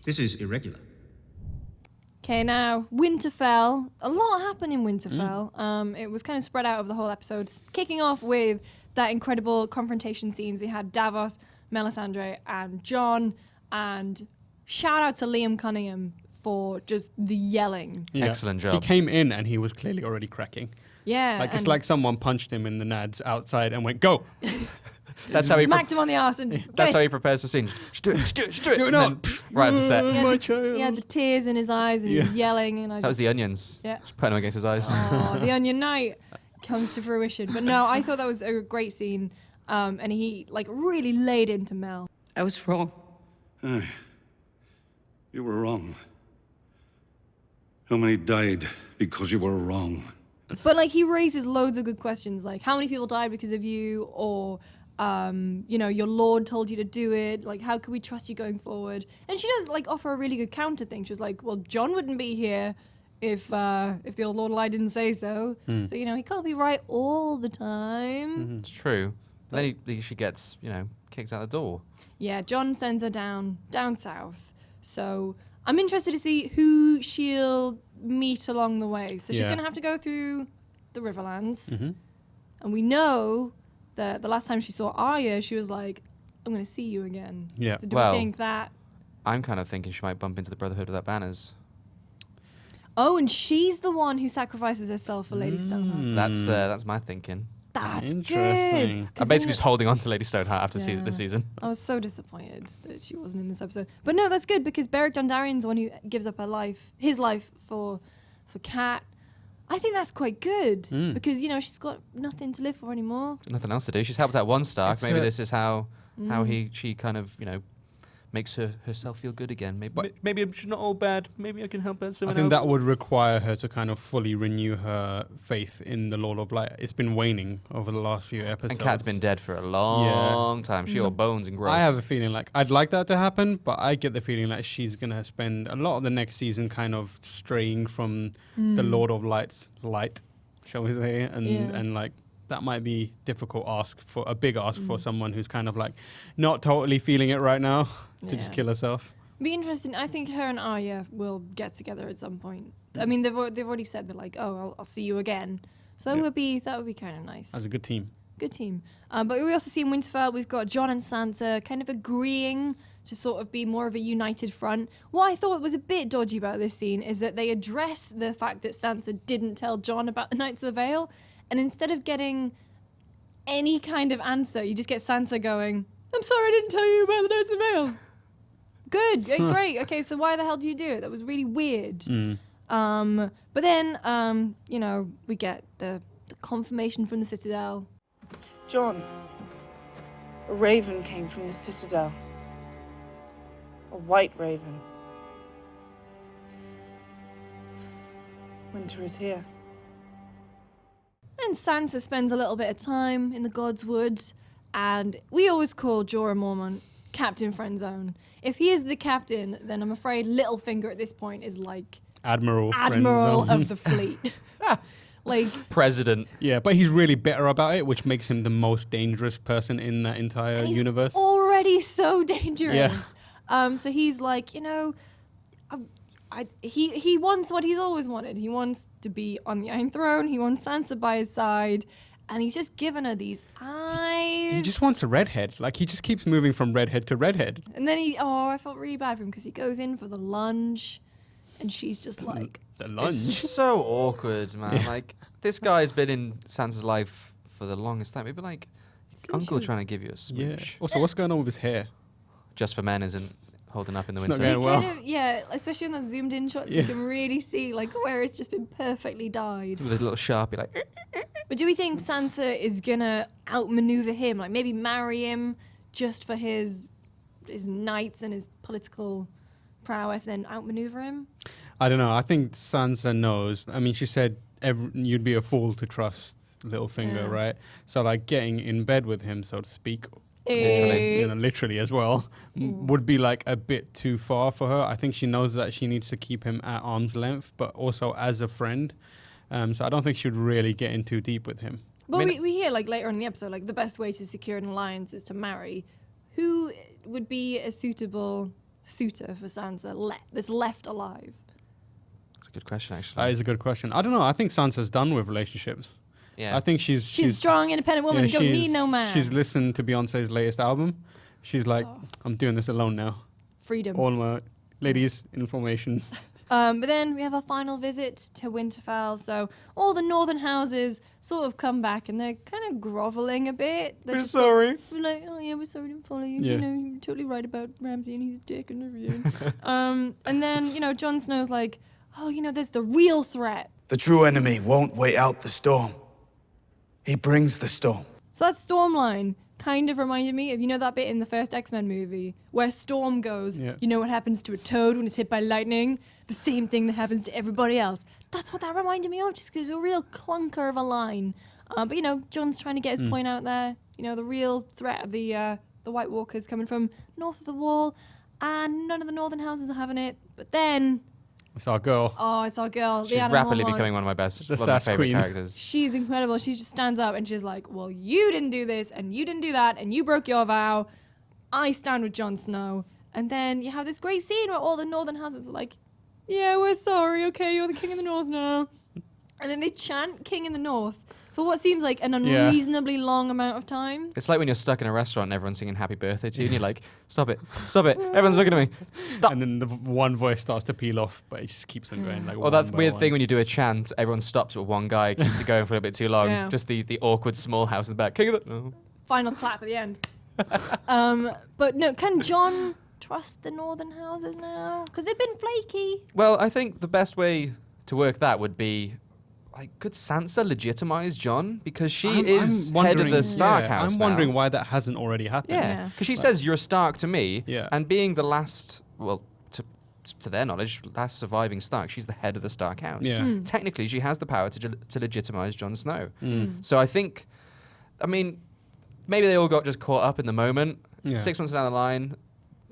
Speaker 7: This is irregular.
Speaker 1: Okay, now Winterfell. A lot happened in Winterfell. It was kind of spread out over the whole episode, kicking off with that incredible confrontation scenes. We had Davos, Melisandre, and Jon, and shout out to Liam Cunningham for just the yelling.
Speaker 2: Yeah.
Speaker 3: Excellent job.
Speaker 2: He came in and he was clearly already cracking.
Speaker 1: Yeah,
Speaker 2: Like it's
Speaker 1: and
Speaker 2: like someone punched him in the nads outside and went go.
Speaker 3: That's how he.
Speaker 1: smacked him on the arse and just
Speaker 3: That's
Speaker 1: get
Speaker 3: how
Speaker 1: it.
Speaker 3: he prepares the scene. Just do it. Just do it. Just do it.
Speaker 2: Do it
Speaker 3: And
Speaker 2: now.
Speaker 3: then right at the set.
Speaker 1: He had
Speaker 2: My
Speaker 1: the-
Speaker 2: child.
Speaker 1: He had the tears in his eyes and he was yelling, and I
Speaker 3: That was
Speaker 1: just
Speaker 3: the onions.
Speaker 1: yeah.
Speaker 3: Just putting them against his eyes.
Speaker 1: Oh, the Onion Knight comes to fruition. But no, I thought that was a great scene, and he like really laid into Mel.
Speaker 6: I was wrong.
Speaker 7: You were wrong. How many died because you were wrong?
Speaker 1: But like he raises loads of good questions, like how many people died because of you, or your lord told you to do it. Like how can we trust you going forward? And she does like offer a really good counter thing. She was like, well, John wouldn't be here if the old Lord didn't say so. So he can't be right all the time.
Speaker 3: It's true. Then she gets, kicked out the door.
Speaker 1: Yeah, John sends her down south. So I'm interested to see who she'll meet along the way. So she's
Speaker 2: Yeah.
Speaker 1: going to have to go through the Riverlands. And we know that the last time she saw Arya, she was like, I'm going to see you again.
Speaker 2: Yeah.
Speaker 1: So do
Speaker 3: Well-
Speaker 1: we think that...
Speaker 3: I'm kind of thinking she might bump into the Brotherhood without banners.
Speaker 1: Oh, and she's the one who sacrifices herself for Lady Stoneheart.
Speaker 3: That's my thinking.
Speaker 1: That's
Speaker 2: Interesting.
Speaker 1: good. 'Cause
Speaker 3: I'm basically
Speaker 1: in
Speaker 3: just holding on to Lady Stoneheart after
Speaker 1: Yeah.
Speaker 3: this season.
Speaker 1: I was so disappointed that she wasn't in this episode. But no, that's good because Beric Dondarrion's the one who gives up his life for Kat. I think that's quite good because she's got nothing to live for anymore.
Speaker 3: Nothing else to do. She's helped out one Stark.
Speaker 2: It's
Speaker 3: Maybe
Speaker 2: a-
Speaker 3: this is how she kind of makes herself feel good again. Maybe she's not all bad. Maybe I can help out
Speaker 2: I
Speaker 3: someone
Speaker 2: think
Speaker 3: else.
Speaker 2: that would require her to kind of fully renew her faith in the Lord of Light. It's been waning over the last few episodes.
Speaker 3: And Kat's been dead for a long time. She all bones and growth.
Speaker 2: I have a feeling like I'd like that to happen, but I get the feeling like she's gonna spend a lot of the next season kind of straying from the Lord of Light's light, shall we say, and like that might be a big ask for someone who's kind of like not totally feeling it right now to just
Speaker 1: Yeah.
Speaker 2: kill herself.
Speaker 1: Be interesting. I think her and Arya will get together at some point. I mean, they've already said they're like, oh, I'll see you again. So that would be kind of nice.
Speaker 2: As a good team.
Speaker 1: Good team. But we also see in Winterfell, we've got Jon and Sansa kind of agreeing to sort of be more of a united front. What I thought was a bit dodgy about this scene is that they address the fact that Sansa didn't tell Jon about the Knights of the Vale, and instead of getting any kind of answer, you just get Sansa going, I'm sorry I didn't tell you about the Knights of the Vale. Good, great. Okay, so why the hell do you do it? That was really weird. But then, we get the confirmation from the Citadel.
Speaker 8: Jon, a raven came from the Citadel. A white raven. Winter is here.
Speaker 1: And Sansa spends a little bit of time in the God's Wood, and we always call Jorah Mormont Captain Friendzone. If he is the captain, then I'm afraid Littlefinger at this point is like
Speaker 2: Admiral
Speaker 1: of the fleet. Like
Speaker 3: President.
Speaker 2: Yeah, but he's really bitter about it, which makes him the most dangerous person in that entire
Speaker 1: he's
Speaker 2: universe.
Speaker 1: Already so dangerous.
Speaker 2: Yeah.
Speaker 1: So he's like, he wants what he's always wanted. He wants to be on the Iron Throne. He wants Sansa by his side. And he's just given her these eyes.
Speaker 2: He just wants a redhead. Like, he just keeps moving from redhead to redhead.
Speaker 1: And then I felt really bad for him because he goes in for the lunge. And she's just like...
Speaker 2: The lunge?
Speaker 3: It's so awkward, man. Yeah. Like, this guy's been in Sansa's life for the longest time. He'd be like, uncle trying to give you a smooch.
Speaker 2: Yeah. Also, what's going on with his hair?
Speaker 3: Just for Men isn't holding up in the
Speaker 2: it's
Speaker 3: winter.
Speaker 2: Not going well.
Speaker 1: Kind of, especially in the zoomed in shots, you can really see like where it's just been perfectly dyed.
Speaker 3: With a little Sharpie, like...
Speaker 1: But do we think Sansa is gonna outmaneuver him? Like maybe marry him just for his knights and his political prowess, and then outmaneuver him?
Speaker 2: I don't know. I think Sansa knows. I mean, she said you'd be a fool to trust Littlefinger, right? So like getting in bed with him, so to speak, literally as well, would be like a bit too far for her. I think she knows that she needs to keep him at arm's length, but also as a friend. So I don't think she'd really get in too deep with him.
Speaker 1: But we hear like later in the episode, like the best way to secure an alliance is to marry. Who would be a suitable suitor for Sansa that's left alive?
Speaker 3: That's a good question, actually.
Speaker 2: That is a good question. I don't know. I think Sansa's done with relationships.
Speaker 3: Yeah.
Speaker 2: I think she's
Speaker 1: a strong, independent woman. Don't need no man.
Speaker 2: She's listened to Beyonce's latest album. She's like, I'm doing this alone now.
Speaker 1: Freedom.
Speaker 2: All my ladies in formation.
Speaker 1: But then we have our final visit to Winterfell. So all the northern houses sort of come back and they're kind of groveling a bit. We're
Speaker 3: sorry.
Speaker 1: We're like, oh yeah, we're sorry to follow you.
Speaker 2: Yeah.
Speaker 1: You're totally right about Ramsay and he's a dick and everything. And then, Jon Snow's like, oh, there's the real threat.
Speaker 9: The true enemy won't wait out the storm. He brings the storm.
Speaker 1: So that storm line kind of reminded me of, that bit in the first X-Men movie where Storm goes, you know what happens to a toad when it's hit by lightning? The same thing that happens to everybody else. That's what that reminded me of, just because it was a real clunker of a line. But, Jon's trying to get his point out there. The real threat of the White Walkers coming from north of the Wall, and none of the northern houses are having it. But then...
Speaker 2: It's our girl.
Speaker 1: Oh, it's our girl.
Speaker 3: She's rapidly becoming one of my
Speaker 2: Sass
Speaker 3: favorite
Speaker 2: queen.
Speaker 3: characters.
Speaker 1: She's incredible. She just stands up and she's like, well, you didn't do this and you didn't do that and you broke your vow. I stand with Jon Snow. And then you have this great scene where all the northern houses are like, yeah, we're sorry. Okay, you're the king of the north now. And then they chant king in the north for what seems like an unreasonably long amount of time.
Speaker 3: It's like when you're stuck in a restaurant and everyone's singing happy birthday to you and you're like, stop it, everyone's looking at me, stop.
Speaker 2: And then the one voice starts to peel off, but it just keeps on going. Like,
Speaker 3: well, that's the weird thing when you do a chant, everyone stops but one guy keeps it going for a bit too long.
Speaker 1: Yeah.
Speaker 3: Just the awkward small house in the back. King of the... Oh.
Speaker 1: Final clap at the end. But no, can Jon trust the northern houses now? Because they've been flaky.
Speaker 3: Well, I think the best way to work that would be... Like, could Sansa legitimize Jon? Because she is head of the Stark house
Speaker 2: I'm wondering why that hasn't already happened.
Speaker 3: Yeah, because she says, you're Stark to me.
Speaker 2: Yeah.
Speaker 3: And being the last, well, to their knowledge, last surviving Stark, she's the head of the Stark house.
Speaker 2: Yeah.
Speaker 3: Technically, she has the power to legitimize Jon Snow. So I think, maybe they all got just caught up in the moment.
Speaker 2: Yeah.
Speaker 3: 6 months down the line,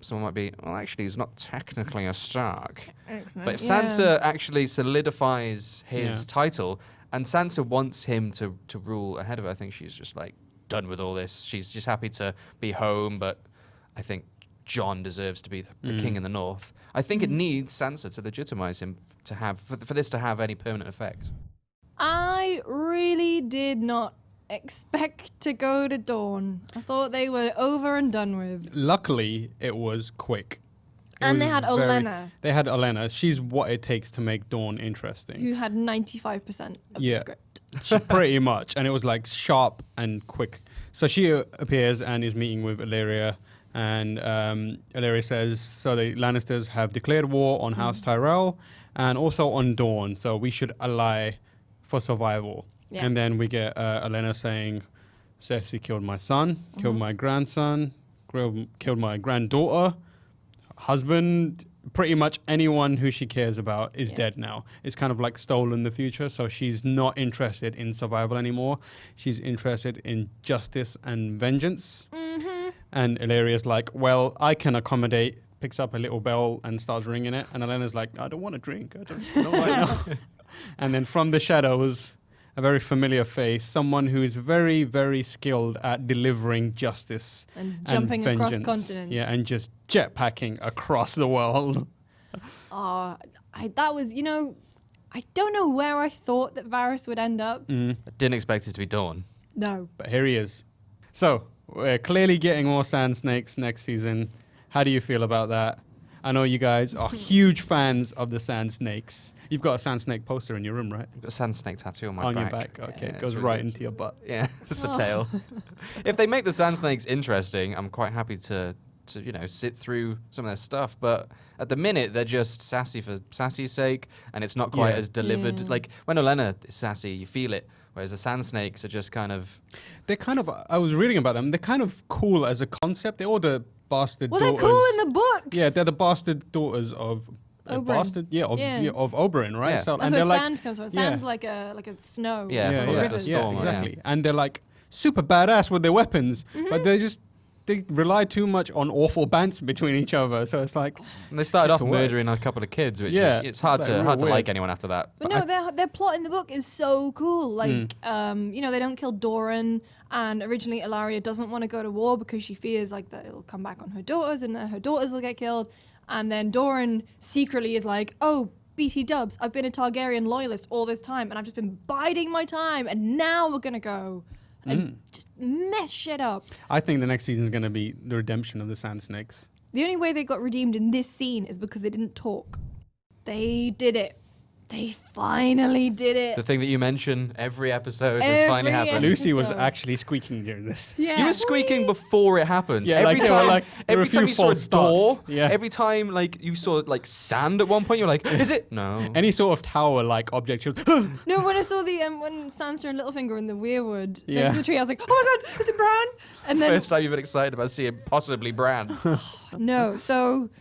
Speaker 3: someone might be, well, actually, he's not technically a Stark. But if Sansa actually solidifies his title, and Sansa wants him to rule ahead of her, I think she's just like done with all this. She's just happy to be home, but I think Jon deserves to be the king in the North. I think it needs Sansa to legitimize him to have for this to have any permanent effect.
Speaker 1: I really did not expect to go to Dorne. I thought they were over and done with.
Speaker 2: Luckily, it was quick.
Speaker 1: And they had Olenna.
Speaker 2: They had Olenna. She's what it takes to make Dorne interesting.
Speaker 1: Who had 95% of the script.
Speaker 2: Pretty much. And it was like sharp and quick. So she appears and is meeting with Illyria. And Illyria says, so the Lannisters have declared war on House Tyrell and also on Dorne. So we should ally for survival. Yeah. And then we get Olenna saying, Cersei killed my son, killed my grandson, killed my granddaughter, husband, pretty much anyone who she cares about is dead now. It's kind of like stolen the future, so she's not interested in survival anymore. She's interested in justice and vengeance. And Illyria's like, well, I can accommodate, picks up a little bell and starts ringing it. And Olenna's like, I don't want to drink. I don't right now. And then from the shadows, a very familiar face, someone who is very, very skilled at delivering justice
Speaker 1: and jumping across continents.
Speaker 2: Yeah, and just jetpacking across the world.
Speaker 1: That was, I don't know where I thought that Varys would end up.
Speaker 3: I didn't expect it to be Dorne.
Speaker 1: No.
Speaker 2: But here he is. So, we're clearly getting more sand snakes next season. How do you feel about that? I know you guys are huge fans of the sand snakes. You've got a sand snake poster in your room, right?
Speaker 3: I've got a sand snake tattoo on my back.
Speaker 2: On your back, okay.
Speaker 3: Yeah,
Speaker 2: it goes
Speaker 3: really
Speaker 2: right
Speaker 3: good.
Speaker 2: into your butt.
Speaker 3: Yeah, that's the tail. If they make the sand snakes interesting, I'm quite happy to sit through some of their stuff. But at the minute, they're just sassy for sassy's sake, and it's not quite as delivered.
Speaker 1: Yeah.
Speaker 3: Like, when Olenna is sassy, you feel it. Whereas the sand snakes are just kind of...
Speaker 2: They're kind of... I was reading about them. They're kind of cool as a concept. They're all the bastard daughters.
Speaker 1: Well, they're cool in the books.
Speaker 2: Yeah, they're the bastard daughters of...
Speaker 1: Oberyn.
Speaker 2: Bastard, of Oberyn, right?
Speaker 3: Yeah.
Speaker 2: So,
Speaker 1: That's
Speaker 2: and
Speaker 1: where
Speaker 2: they're
Speaker 1: sand comes from. Sand's like a snow.
Speaker 3: Yeah,
Speaker 1: or
Speaker 3: yeah,
Speaker 1: rivers.
Speaker 3: storm,
Speaker 2: exactly.
Speaker 3: yeah.
Speaker 2: And they're like super badass with their weapons, but they rely too much on awful bants between each other. So it's like...
Speaker 3: And they started off
Speaker 2: to work.
Speaker 3: murdering a couple of kids, which
Speaker 2: Yeah,
Speaker 3: is... It's hard
Speaker 2: it's
Speaker 3: to
Speaker 2: like
Speaker 3: hard to
Speaker 2: real
Speaker 3: like
Speaker 2: weird.
Speaker 3: anyone after that.
Speaker 1: But no, their plot in the book is so cool. Like, they don't kill Doran, and originally Ilaria doesn't want to go to war because she fears like that it'll come back on her daughters, and her daughters will get killed. And then Doran secretly is like, oh, BT dubs, I've been a Targaryen loyalist all this time, and I've just been biding my time, and now we're gonna go and just mess shit up.
Speaker 2: I think the next season is going to be the redemption of the Sand Snakes.
Speaker 1: The only way they got redeemed in this scene is because they didn't talk. They did it. They finally did it.
Speaker 3: The thing that you mention every episode has finally happened.
Speaker 1: episode.
Speaker 2: Lucy was actually squeaking during this.
Speaker 1: Yeah.
Speaker 3: You were squeaking before it happened.
Speaker 2: Yeah,
Speaker 3: every
Speaker 2: like, there were,
Speaker 3: time,
Speaker 2: like, there were
Speaker 3: every
Speaker 2: a
Speaker 3: time
Speaker 2: few
Speaker 3: you saw a
Speaker 2: false
Speaker 3: door,
Speaker 2: starts. Yeah.
Speaker 3: every time like you saw like sand at one point, you're like, is it? No.
Speaker 2: Any sort of tower-like object. She was,
Speaker 1: No, when I saw the when Sansa and Littlefinger in the weirwood
Speaker 2: Yeah.
Speaker 1: next to the tree, I was like, oh my god, is it Bran? And then
Speaker 3: First time you've been excited about seeing possibly Bran.
Speaker 1: no, so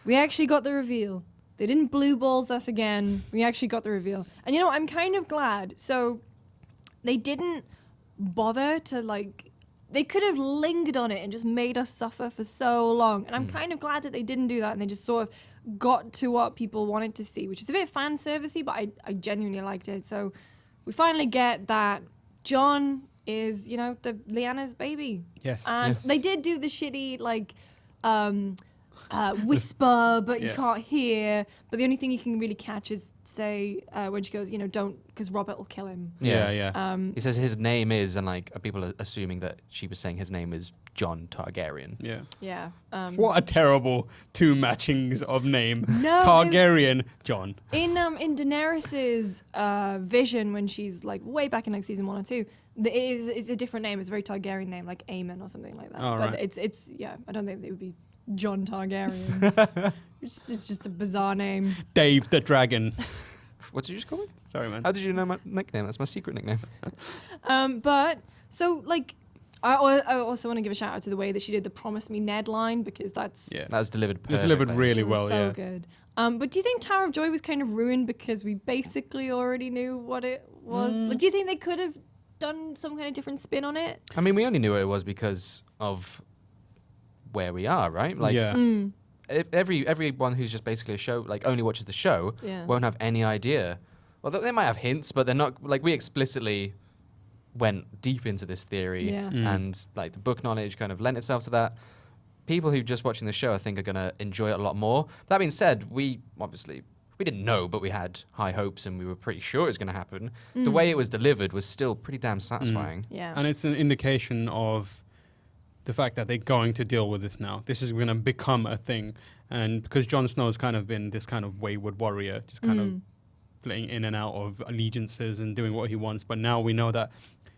Speaker 1: we actually got the reveal. They didn't blue balls us again. We actually got the reveal. And I'm kind of glad. So they didn't bother to they could have lingered on it and just made us suffer for so long. And I'm kind of glad that they didn't do that and they just sort of got to what people wanted to see, which is a bit fan servicey, but I genuinely liked it. So we finally get that Jon is, the Lyanna's baby.
Speaker 2: Yes.
Speaker 1: And
Speaker 2: Yes.
Speaker 1: they did do the shitty whisper, but you can't hear. But the only thing you can really catch is say when she goes, don't, because Robert will kill him.
Speaker 2: Yeah.
Speaker 3: He says his name is, and people are assuming that she was saying his name is Jon Targaryen.
Speaker 2: Yeah.
Speaker 1: Yeah.
Speaker 2: What a terrible two matchings of name.
Speaker 1: No,
Speaker 2: Targaryen, Jon.
Speaker 1: In Daenerys's vision, when she's way back in season 1 or 2, it's a different name. It's a very Targaryen name, like Aemon or something like that.
Speaker 2: Oh,
Speaker 1: but
Speaker 2: right.
Speaker 1: it's I don't think it would be Jon Targaryen. it's just a bizarre name.
Speaker 2: Dave the Dragon.
Speaker 3: What did you just call me?
Speaker 2: Sorry, man.
Speaker 3: How did you know my nickname? That's my secret nickname.
Speaker 1: But so I also want to give a shout out to the way that she did the "Promise Me Ned" line, because that's
Speaker 3: That was delivered
Speaker 2: It was delivered
Speaker 3: perfectly.
Speaker 2: really
Speaker 1: it was
Speaker 2: well,
Speaker 1: so
Speaker 2: yeah.
Speaker 1: good. But do you think Tower of Joy was kind of ruined because we basically already knew what it was? Do you think they could have done some kind of different spin on it?
Speaker 3: I mean, we only knew what it was because of where we are, right? Everyone who's just basically a show, only watches the show, won't have any idea. Well, they might have hints, but they're not, we explicitly went deep into this theory,
Speaker 1: Yeah.
Speaker 3: and the book knowledge kind of lent itself to that. people who just watching the show, I think, are going to enjoy it a lot more. That being said, we didn't know, but we had high hopes and we were pretty sure it was going to happen. The way it was delivered was still pretty damn satisfying.
Speaker 1: Yeah.
Speaker 2: And it's an indication of the fact that they're going to deal with this now. This is going to become a thing. And because Jon Snow has kind of been this kind of wayward warrior, just kind of playing in and out of allegiances and doing what he wants. But now we know that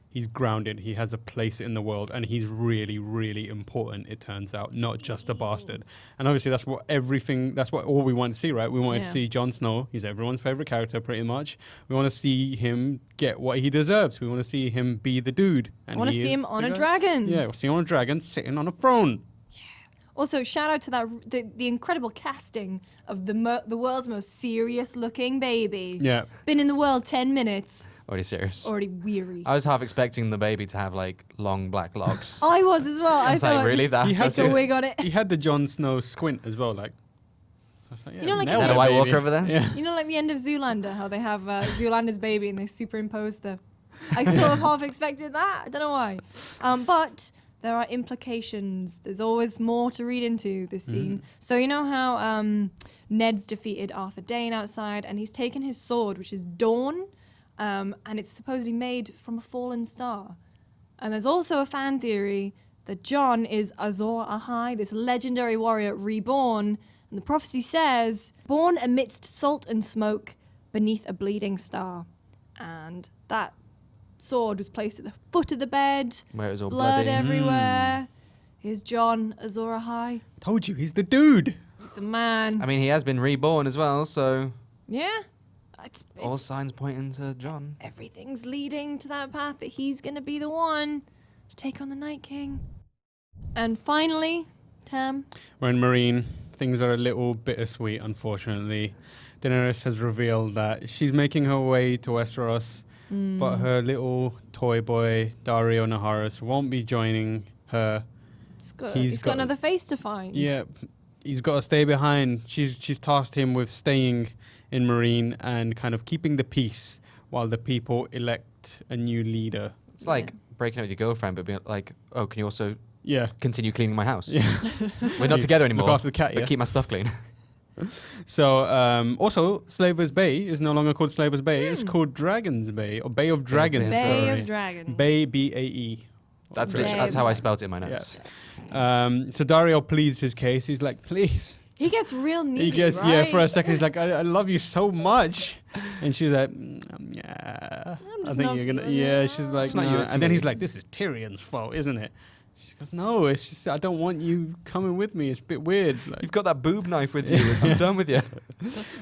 Speaker 2: he's grounded, he has a place in the world, and he's really, really important, it turns out, not just a bastard. And obviously that's what all we want to see, right? We want to see Jon Snow. He's everyone's favorite character, pretty much. We want to see him get what he deserves. We want to see him be the dude. And
Speaker 1: I want to see him on a dragon.
Speaker 2: Yeah, we'll see him on a dragon, sitting on a throne.
Speaker 1: Also, shout out to the incredible casting of the world's most serious-looking baby.
Speaker 2: Yeah.
Speaker 1: Been in the world 10 minutes.
Speaker 3: Already serious.
Speaker 1: Already weary.
Speaker 3: I was half expecting the baby to have like long black locks.
Speaker 1: I was as well. I
Speaker 3: was
Speaker 1: thought
Speaker 3: like, really?
Speaker 1: just
Speaker 3: That's
Speaker 1: take a wig on it.
Speaker 2: He had the Jon Snow squint as well, like. I was like, yeah,
Speaker 1: You know, like
Speaker 3: Is that a White
Speaker 2: baby.
Speaker 3: Walker over there?
Speaker 2: Yeah.
Speaker 1: You know, like the end of Zoolander, how they have Zoolander's baby and they superimpose the... I sort of half expected that. I don't know why. But there are implications. There's always more to read into this scene. So you know how Ned's defeated Arthur Dayne outside and he's taken his sword, which is Dorne, and it's supposedly made from a fallen star. And there's also a fan theory that Jon is Azor Ahai, this legendary warrior reborn. And the prophecy says, born amidst salt and smoke beneath a bleeding star. And that sword was placed at the foot of the bed.
Speaker 3: Where it was all
Speaker 1: blood
Speaker 3: bloody.
Speaker 1: everywhere. Here's Jon Azor Ahai.
Speaker 2: Told you, he's the dude.
Speaker 1: He's the man.
Speaker 3: I mean, he has been reborn as well, so
Speaker 1: Yeah. It's
Speaker 3: all signs pointing to Jon.
Speaker 1: everything's leading to that path that he's going to be the one to take on the Night King. And finally, Tam.
Speaker 2: We're in Marine. Things are a little bittersweet, unfortunately. Daenerys has revealed that she's making her way to Westeros, but her little toy boy, Dario Naharis, won't be joining her.
Speaker 1: He's got another face to find.
Speaker 2: Yeah, he's got to stay behind. She's tasked him with staying in Marine and kind of keeping the peace while the people elect a new leader.
Speaker 3: It's like breaking up with your girlfriend, but being like, oh, can you also
Speaker 2: Yeah.
Speaker 3: continue cleaning my house?
Speaker 2: Yeah.
Speaker 3: We're not together anymore.
Speaker 2: Look after the cat,
Speaker 3: but
Speaker 2: yeah.
Speaker 3: keep my stuff clean.
Speaker 2: So, also, Slaver's Bay is no longer called Slaver's Bay. It's called Dragon's Bay, or Bay of Dragons.
Speaker 1: Bay
Speaker 2: sorry.
Speaker 1: of Dragons.
Speaker 2: Bay, B-A-E.
Speaker 3: That's
Speaker 1: Babe.
Speaker 3: that's how I spelt it in my notes.
Speaker 2: So Dario pleads his case. He's like, please.
Speaker 1: He gets real needy,
Speaker 2: He gets,
Speaker 1: right?
Speaker 2: yeah, for a second, he's like, I love you so much. And she's like, yeah.
Speaker 1: I'm
Speaker 2: I
Speaker 1: just
Speaker 2: think
Speaker 1: not
Speaker 2: you're going to,
Speaker 1: feeling
Speaker 2: yeah,
Speaker 1: it.
Speaker 2: she's like,
Speaker 3: It's not
Speaker 2: no.
Speaker 3: you, it's
Speaker 2: And then
Speaker 3: me.
Speaker 2: he's like, this is Tyrion's fault, isn't it? She goes, no, it's just, I don't want you coming with me. It's a bit weird. Like,
Speaker 3: You've got that boob knife with you. I'm done with you.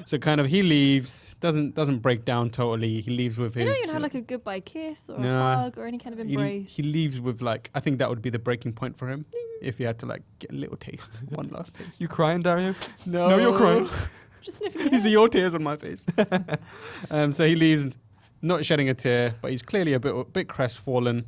Speaker 2: so kind of he leaves, doesn't break down totally. He leaves with
Speaker 1: You
Speaker 2: his...
Speaker 1: don't even have like a goodbye kiss or
Speaker 2: No.
Speaker 1: a hug or any kind of embrace.
Speaker 2: He leaves with like, I think that would be the breaking point for him. If he had to like get a little taste, one last taste.
Speaker 3: You crying, Dario?
Speaker 2: No,
Speaker 3: No, you're crying.
Speaker 1: Just sniffing your
Speaker 2: These are
Speaker 1: hair.
Speaker 2: your tears on my face. So he leaves, not shedding a tear, but he's clearly a bit crestfallen.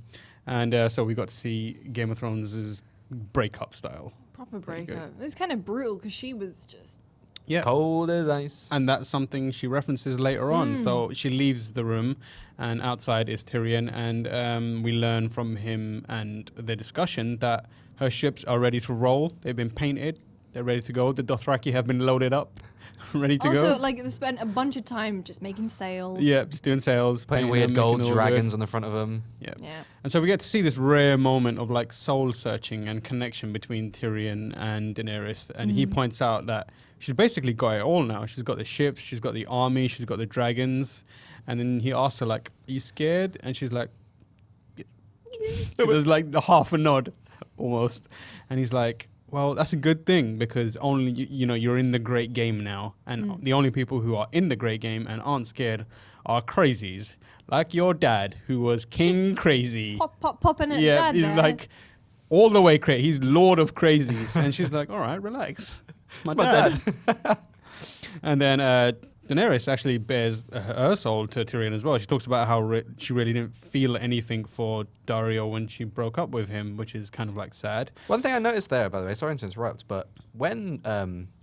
Speaker 2: And so we got to see Game of Thrones' breakup style.
Speaker 1: Proper
Speaker 2: Pretty good.
Speaker 1: breakup. It was kind of brutal because she was just...
Speaker 2: Yeah.
Speaker 3: Cold as ice.
Speaker 2: And that's something she references later on. So she leaves the room, and outside is Tyrion. And we learn from him and the discussion that her ships are ready to roll. They've been painted. They're ready to go. The Dothraki have been loaded up, ready to go.
Speaker 1: Also, like, they spent a bunch of time just making sails.
Speaker 2: Yeah, just doing sails.
Speaker 3: Putting
Speaker 2: painting
Speaker 3: weird
Speaker 2: them,
Speaker 3: gold
Speaker 2: making it all good.
Speaker 3: dragons on the front of them.
Speaker 2: Yeah.
Speaker 1: Yeah.
Speaker 2: And so we get to see this rare moment of like soul searching and connection between Tyrion and Daenerys. And he points out that she's basically got it all now. She's got the ships, she's got the army, she's got the dragons. And then he asks her like, are you scared? And she's like, there's like the half a nod almost. And he's like, well, that's a good thing because only, you know, you're in the great game now. And the only people who are in the great game and aren't scared are crazies. Like your dad, who was king crazy.
Speaker 1: Popping it.
Speaker 2: Yeah,
Speaker 1: dad
Speaker 2: he's
Speaker 1: there.
Speaker 2: like all the way crazy. He's lord of crazies. And she's like, all right, relax. My dad. And then Daenerys actually bears her soul to Tyrion as well. She talks about how she really didn't feel anything for Dario when she broke up with him, which is kind of like sad.
Speaker 3: One thing I noticed there, by the way, sorry to interrupt, but when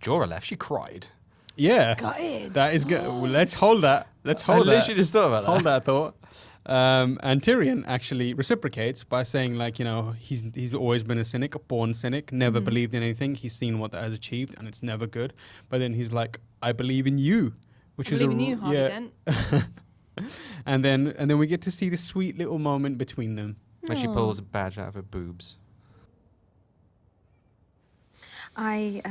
Speaker 3: Jorah left, she cried.
Speaker 2: Yeah.
Speaker 1: Gutted.
Speaker 2: That is good. Well, let's hold that. Let's
Speaker 3: I
Speaker 2: hold that.
Speaker 3: literally just thought about that.
Speaker 2: Hold that thought. And Tyrion actually reciprocates by saying, like, you know, he's always been a cynic, a born cynic, never believed in anything. He's seen what that has achieved, and it's never good. But then he's like, I believe in you, which
Speaker 1: I
Speaker 2: is
Speaker 1: believe in you, Harvey Dent.
Speaker 2: and then we get to see this sweet little moment between them.
Speaker 3: When she pulls a badge out of her boobs.
Speaker 10: I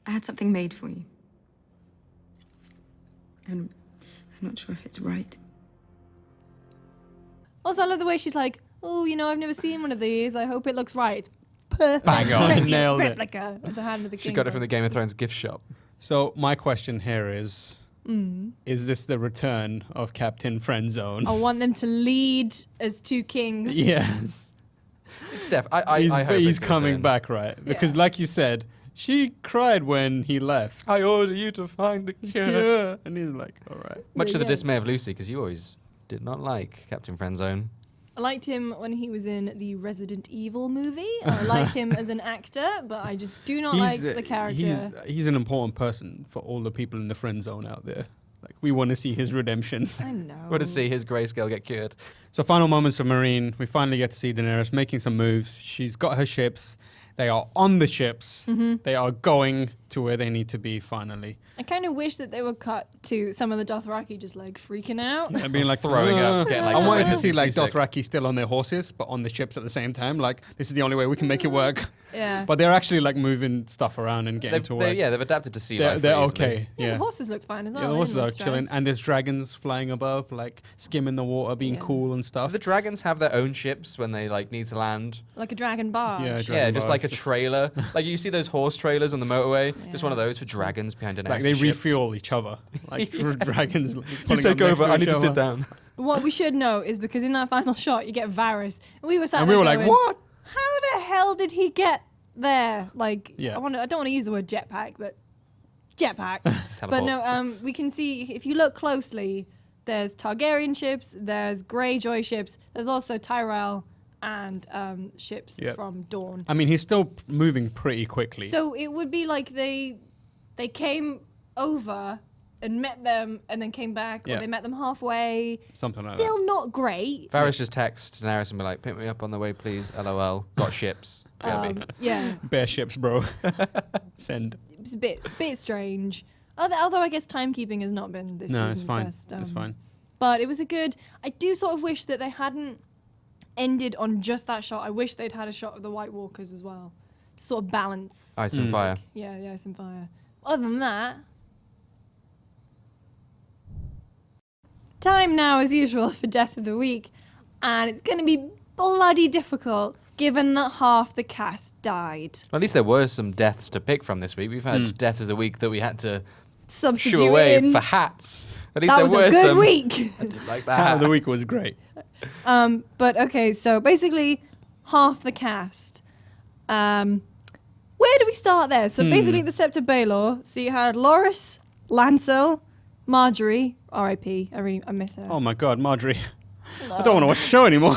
Speaker 10: had something made for you. I'm not sure if it's right.
Speaker 1: Also, I love the way she's like, oh, you know, I've never seen one of these. I hope it looks right. It's perfect.
Speaker 2: Bang on, nailed it.
Speaker 1: Replica at the hand of the king.
Speaker 3: She got it from the Game of Thrones gift shop.
Speaker 2: So my question here is this the return of Captain Friendzone?
Speaker 1: I want them to lead as two kings.
Speaker 2: Yes.
Speaker 3: Steph, I hope
Speaker 2: he's
Speaker 3: it's
Speaker 2: coming
Speaker 3: return.
Speaker 2: back, right? Because like you said, she cried when he left.
Speaker 3: I order you to find a cure.
Speaker 2: Yeah. And he's like, all right.
Speaker 3: Much to the dismay of Lucy, because you always did not like Captain Friendzone.
Speaker 1: I liked him when he was in the Resident Evil movie. I like him as an actor, but I just do not like the character.
Speaker 2: He's an important person for all the people in the friend zone out there. Like, we want to see his redemption.
Speaker 1: I know.
Speaker 3: We want to see his grayscale get cured.
Speaker 2: So final moments of Marine. We finally get to see Daenerys making some moves. She's got her ships. They are on the ships. They are going to where they need to be finally.
Speaker 1: I kind of wish that they would cut to some of the Dothraki just like freaking out.
Speaker 2: And being like
Speaker 3: Throwing up, getting, like,
Speaker 2: I wanted to
Speaker 3: really
Speaker 2: see like
Speaker 3: seasick.
Speaker 2: Dothraki still on their horses, but on the ships at the same time. Like, this is the only way we can make it work.
Speaker 1: Yeah.
Speaker 2: But they're actually like moving stuff around and getting to work.
Speaker 3: They've adapted to sea
Speaker 2: They're,
Speaker 3: life.
Speaker 2: they're
Speaker 3: very easily.
Speaker 2: okay.
Speaker 1: Yeah,
Speaker 2: Yeah.
Speaker 1: the horses look fine as well.
Speaker 2: Yeah, the
Speaker 1: They
Speaker 2: horses
Speaker 1: didn't
Speaker 2: are
Speaker 1: look
Speaker 2: chilling,
Speaker 1: stressed.
Speaker 2: and there's dragons flying above, like skimming the water, being cool and
Speaker 3: Do
Speaker 2: stuff.
Speaker 3: the dragons have their own ships when they like need to land?
Speaker 1: Like a dragon barge.
Speaker 2: Yeah,
Speaker 3: Yeah,
Speaker 2: dragon
Speaker 3: just
Speaker 2: barge.
Speaker 3: like a trailer. Like you see those horse trailers on the motorway. Just one of those for dragons behind an
Speaker 2: Like they
Speaker 3: ship.
Speaker 2: refuel each other, like dragons. Like,
Speaker 3: You
Speaker 2: pulling
Speaker 3: take
Speaker 2: up next
Speaker 3: over.
Speaker 2: to
Speaker 3: I
Speaker 2: each
Speaker 3: need to sit
Speaker 2: other.
Speaker 3: down.
Speaker 1: What we should know is because in that final shot you get Varys, and we were sat
Speaker 2: And
Speaker 1: there
Speaker 2: we were like,
Speaker 1: going,
Speaker 2: what?
Speaker 1: How the hell did he get there? Like,
Speaker 2: Yeah.
Speaker 1: I don't want to use the word jetpack, but jetpack. But
Speaker 3: Teleport.
Speaker 1: no, we can see if you look closely, there's Targaryen ships, there's Greyjoy ships, there's also Tyrell and ships
Speaker 2: Yep.
Speaker 1: from Dorne.
Speaker 2: I mean, he's still moving pretty quickly.
Speaker 1: So it would be like they came over and met them and then came back,
Speaker 2: Yeah.
Speaker 1: or they met them halfway.
Speaker 2: Something like
Speaker 1: Still not great.
Speaker 3: Varys just texts Daenerys and be like, "Pick me up on the way, please. LOL. Got ships. Get me."
Speaker 1: Yeah,
Speaker 2: Bare ships, bro. Send.
Speaker 1: it's a bit strange. Although I guess timekeeping has not been this
Speaker 2: No,
Speaker 1: season's
Speaker 2: it's fine.
Speaker 1: best.
Speaker 2: It's fine.
Speaker 1: But it was a good. I do sort of wish that they hadn't ended on just that shot. I wish they'd had a shot of the White Walkers as well, to sort of balance.
Speaker 3: Ice and fire.
Speaker 1: Yeah, the ice and fire. Other than that, time now as usual for Death of the Week, and it's going to be bloody difficult given that half the cast died.
Speaker 3: Well, at least there were some deaths to pick from this week. We've had deaths of the week that we had to
Speaker 1: Substitute
Speaker 3: shoo away
Speaker 1: in.
Speaker 3: for hats. At least
Speaker 1: That
Speaker 3: there
Speaker 1: was
Speaker 3: were
Speaker 1: a good
Speaker 3: some.
Speaker 1: week.
Speaker 3: I did like
Speaker 2: Hat
Speaker 3: that.
Speaker 2: of the week was great.
Speaker 1: But okay, so basically half the cast. Where do we start there? So basically the Sept of Baelor. So you had Loras, Lancel, Marjorie, R.I.P. I miss her.
Speaker 2: Oh my God, Marjorie. I don't want to watch the show anymore.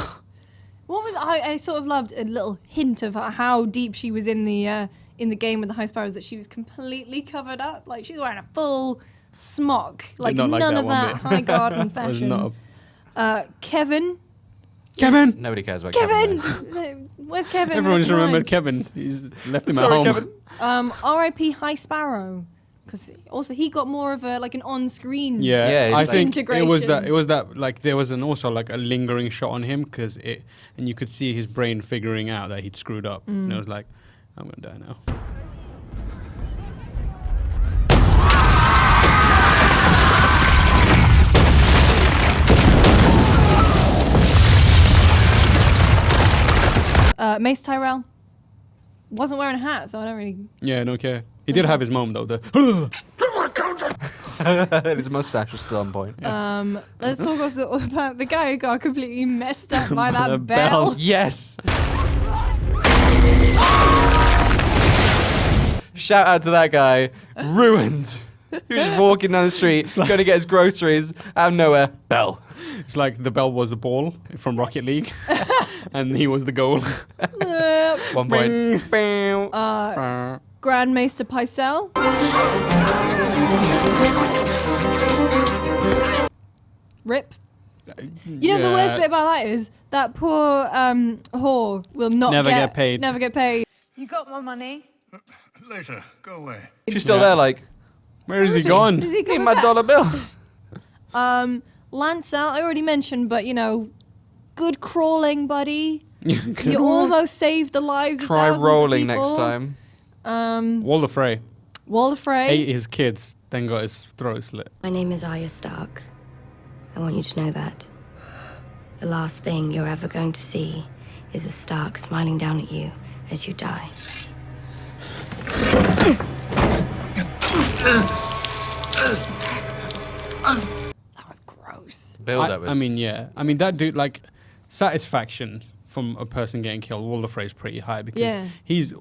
Speaker 1: What was I sort of loved a little hint of how deep she was in the game with the High Sparrows, that she was completely covered up. Like she was wearing a full smock. Like
Speaker 2: not like
Speaker 1: none
Speaker 2: that
Speaker 1: of
Speaker 2: one
Speaker 1: that
Speaker 2: bit.
Speaker 1: high garden
Speaker 2: It was
Speaker 1: fashion.
Speaker 2: not
Speaker 1: Kevin.
Speaker 2: Kevin!
Speaker 3: Nobody cares about
Speaker 1: Kevin!
Speaker 3: Kevin.
Speaker 1: Where's Kevin?
Speaker 2: Everyone
Speaker 1: Never
Speaker 2: just remembered
Speaker 1: mind.
Speaker 2: Kevin. He's left him
Speaker 3: Sorry,
Speaker 2: at home.
Speaker 3: Kevin.
Speaker 1: R.I.P. High Sparrow, because also he got more of an on-screen.
Speaker 2: Yeah,
Speaker 3: Yeah,
Speaker 2: I
Speaker 3: it's
Speaker 2: think
Speaker 1: like-
Speaker 2: it was that like there was also like a lingering shot on him and you could see his brain figuring out that he'd screwed up. And it was like, I'm gonna die now.
Speaker 1: Mace Tyrell wasn't wearing a hat, so I don't really.
Speaker 2: Yeah, no care. He did have his moment though. The
Speaker 3: His mustache was still on point.
Speaker 1: Let's talk also about the guy who got completely messed up by that
Speaker 2: The
Speaker 1: bell.
Speaker 2: bell.
Speaker 3: Yes. Shout out to that guy. Ruined. He was just walking down the street, going to get his groceries. Out of nowhere, bell.
Speaker 2: It's like the bell was a ball from Rocket League, and he was the goal.
Speaker 3: 1 point. Bow.
Speaker 1: Grand Maester Pycelle. Rip. You know, the worst bit about that is that poor whore will
Speaker 2: Never get paid.
Speaker 1: Never get paid.
Speaker 8: You got my money?
Speaker 7: Later. Go away.
Speaker 3: She's still there, like,
Speaker 2: Where is he gone?
Speaker 1: Is he
Speaker 3: need
Speaker 1: coming
Speaker 3: my
Speaker 1: back?
Speaker 3: dollar bills.
Speaker 1: Lancel, I already mentioned, but you know, good crawling, buddy. You almost saved the lives of
Speaker 3: Try
Speaker 1: thousands
Speaker 3: rolling
Speaker 1: of people.
Speaker 3: next time.
Speaker 2: Walder Frey
Speaker 1: Walder Frey.
Speaker 2: ate his kids, then got his throat slit.
Speaker 6: My name is Arya Stark. I want you to know that. The last thing you're ever going to see is a Stark smiling down at you as you die.
Speaker 1: That was gross.
Speaker 2: I mean, yeah. I mean, that dude, like, satisfaction from a person getting killed, Walder Frey is pretty high because he's,